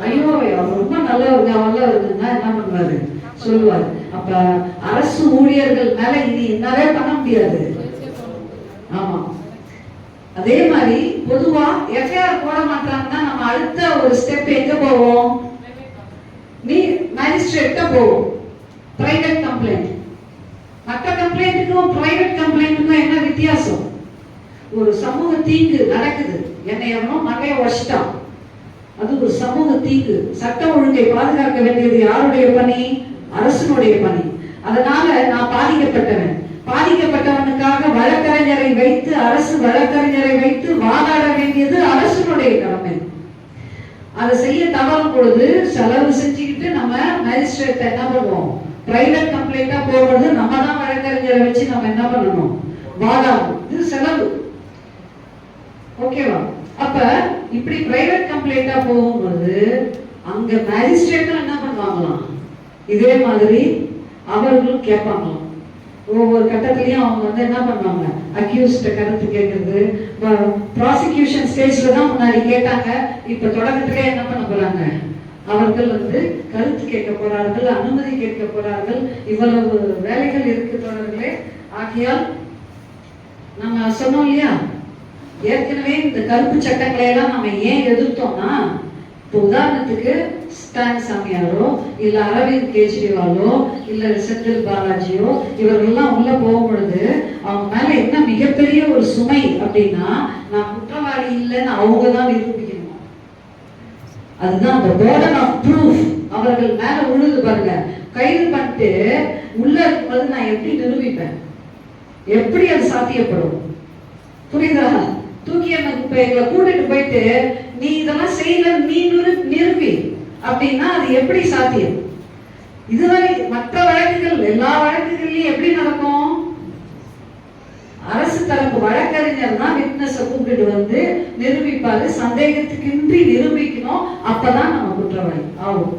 ஐயோ அவர் ரொம்ப நல்லவருங்க வல்லவருங்கன்னா என்ன பண்ணுவாரு சொல்லுவாரு. அப்ப அரசு ஊழியர்கள் மேல இனி என்னவே பண்ண முடியாது. ஆமா, அதே மாதிரி பொதுவா எஃப்ஐஆர் போட மாட்டாங்கன்னா நம்ம அடுத்த ஒரு ஸ்டெப் எங்க போவோம், நீ மேஜிஸ்ட்ரேட்ட போவோம், பிரைவேட் கம்ப்ளைண்ட். மற்ற கம்ப்ளைண்ட்டுக்கும் பிரைவேட் கம்ப்ளைண்ட்டுக்கும் என்ன வித்தியாசம், ஒரு சமூக தீங்கு நடக்குது, என்னை எவனோ மண்ணைய உடைச்சிட்டான், அது ஒரு சமூக தீங்கு. சட்டம் ஒழுங்கை பாதுகாக்க வேண்டியது யாருடைய பணி? அரசனுடைய பணி. அதனால நான் பாதிக்கப்பட்டவன், பாதிக்கப்பட்டவனுக்காக வழக்கறிஞரை வைத்து, அரசு வழக்கறிஞரை வைத்து வாதாட வேண்டியது அரசனுடைய கடமை. அதை செய்ய தவறும் பொழுது செலவு செஞ்சுக்கிட்டு நம்ம மேஜிஸ்ட்ரேட் என்ன பண்ணுவோம்? பிரைவேட் கம்ப்ளைண்டா போடுறது, நம்ம தான் வழக்கறிஞரை வச்சு நம்ம என்ன பண்ணணும்? வாதாடும். இது செலவு. ஓகேவா? அப்ப இப்படி பிரைவேட் கம்ப்ளைண்டா போகும்போது அங்க மேஜிஸ்ட்ரேட்டும் என்ன பண்ணுவாங்களாம்? இதே மாதிரி அவர்களும் கேட்பாங்களாம். ஒவ்வொரு கட்டத்திலையும் அவங்க வந்து என்ன பண்ணுவாங்க? அக்யூஸ்ட கருத்து கேட்கறது. ப்ராசிக்யூஷன் ஸ்டேஜ்ல தான் முன்னாடி கேட்டாங்க, இப்ப தொடக்கத்திலே என்ன பண்ண போறாங்க? அவர்கள் வந்து கருத்து கேட்க போறார்கள், அனுமதி கேட்க போறார்கள். இவ்வளவு வேலைகள் இருக்கு தொடர்களே. ஆகையால் நம்ம சொன்னோம் இல்லையா, ஏற்கனவே இந்த கருப்பு சட்டங்களை எல்லாம் நம்ம ஏன் எதிர்த்தோம்னா, இப்போ உதாரணத்துக்கு ஸ்டாலின் சாமியாரோ இல்ல அரவிந்த் கெஜ்ரிவாலோ இல்ல செந்தில் பாலாஜியோ இவர்கள்லாம் உள்ள போகும் பொழுது அவங்க மேல என்ன மிகப்பெரிய ஒரு சுமை அப்படின்னா, நான் குற்றவாளி இல்லைன்னு அவங்க தான் நிரூபிக்கணும். அதுதான் அந்த burden of proof அவர்கள் மேல உழுது பாருங்க. கைது பண்ணிட்டு உள்ள இருக்கும்போது நான் எப்படி நிரூபிப்பேன்? எப்படி அது சாத்தியப்படும்? புரியுதா? தூக்கி எங்களை கூட்டிட்டு போயிட்டு நீ இதெல்லாம் செய்யல, நீ நிரூபி அப்படின்னா அது எப்படி சாத்தியம்? இதுவரை மற்ற வழக்குகள், எல்லா வழக்குகள்லயும் எப்படி நடக்கும்? அரசு தரப்பு வழக்கறிஞர் தான் விட்னஸ கூப்பிட்டு வந்து நிரூபிப்பாரு. சந்தேகத்துக்கின்றி நிரூபிக்கணும். அப்பதான் நம்ம குற்றவாளி ஆகும்.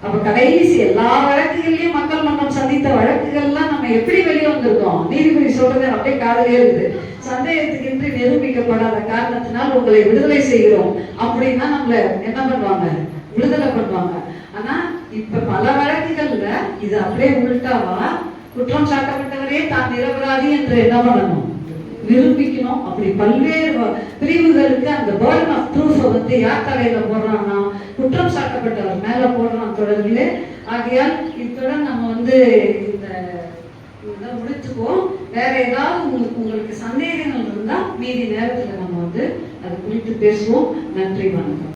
அப்ப கடைசி எல்லா வழக்குகள்லயும் மக்கள் மன்றம் சந்தித்த வழக்குகள்லாம் நம்ம எப்படி வெளியே வந்திருக்கோம்? நீதிபதி சொல்றது அப்படியே காதலே இருக்குது. சந்தேகத்துக்கின்றி நிரூபிக்கப்படாத காரணத்தினால் உங்களை விடுதலை செய்கிறோம் அப்படின்னா நம்மள என்ன பண்ணுவாங்க? விடுதலை பண்ணுவாங்க. ஆனா இப்ப பல வழக்குகள்ல இது அப்படியே உள்டாவா, குற்றம் சாட்டப்பட்டவரே தான் நிரபராதி என்று என்ன பண்ணணும்? நிரூபிக்கணும். அப்படி பல்வேறு பிரிவுகளுக்கு அந்த burden of proof வந்து யார் தலையில போடுறான்னா குற்றம் சாட்டப்பட்டவர் மேல போடுறான் தொடர்பிலே. ஆகையால் இத்துடன் நம்ம வந்து இந்த முடிச்சுக்குவோம். வேற ஏதாவது உங்களுக்கு சந்தேகங்கள் இருந்தா மீதி நேரத்துல நம்ம வந்து அது குறித்து பேசுவோம். நன்றி, வணக்கம்.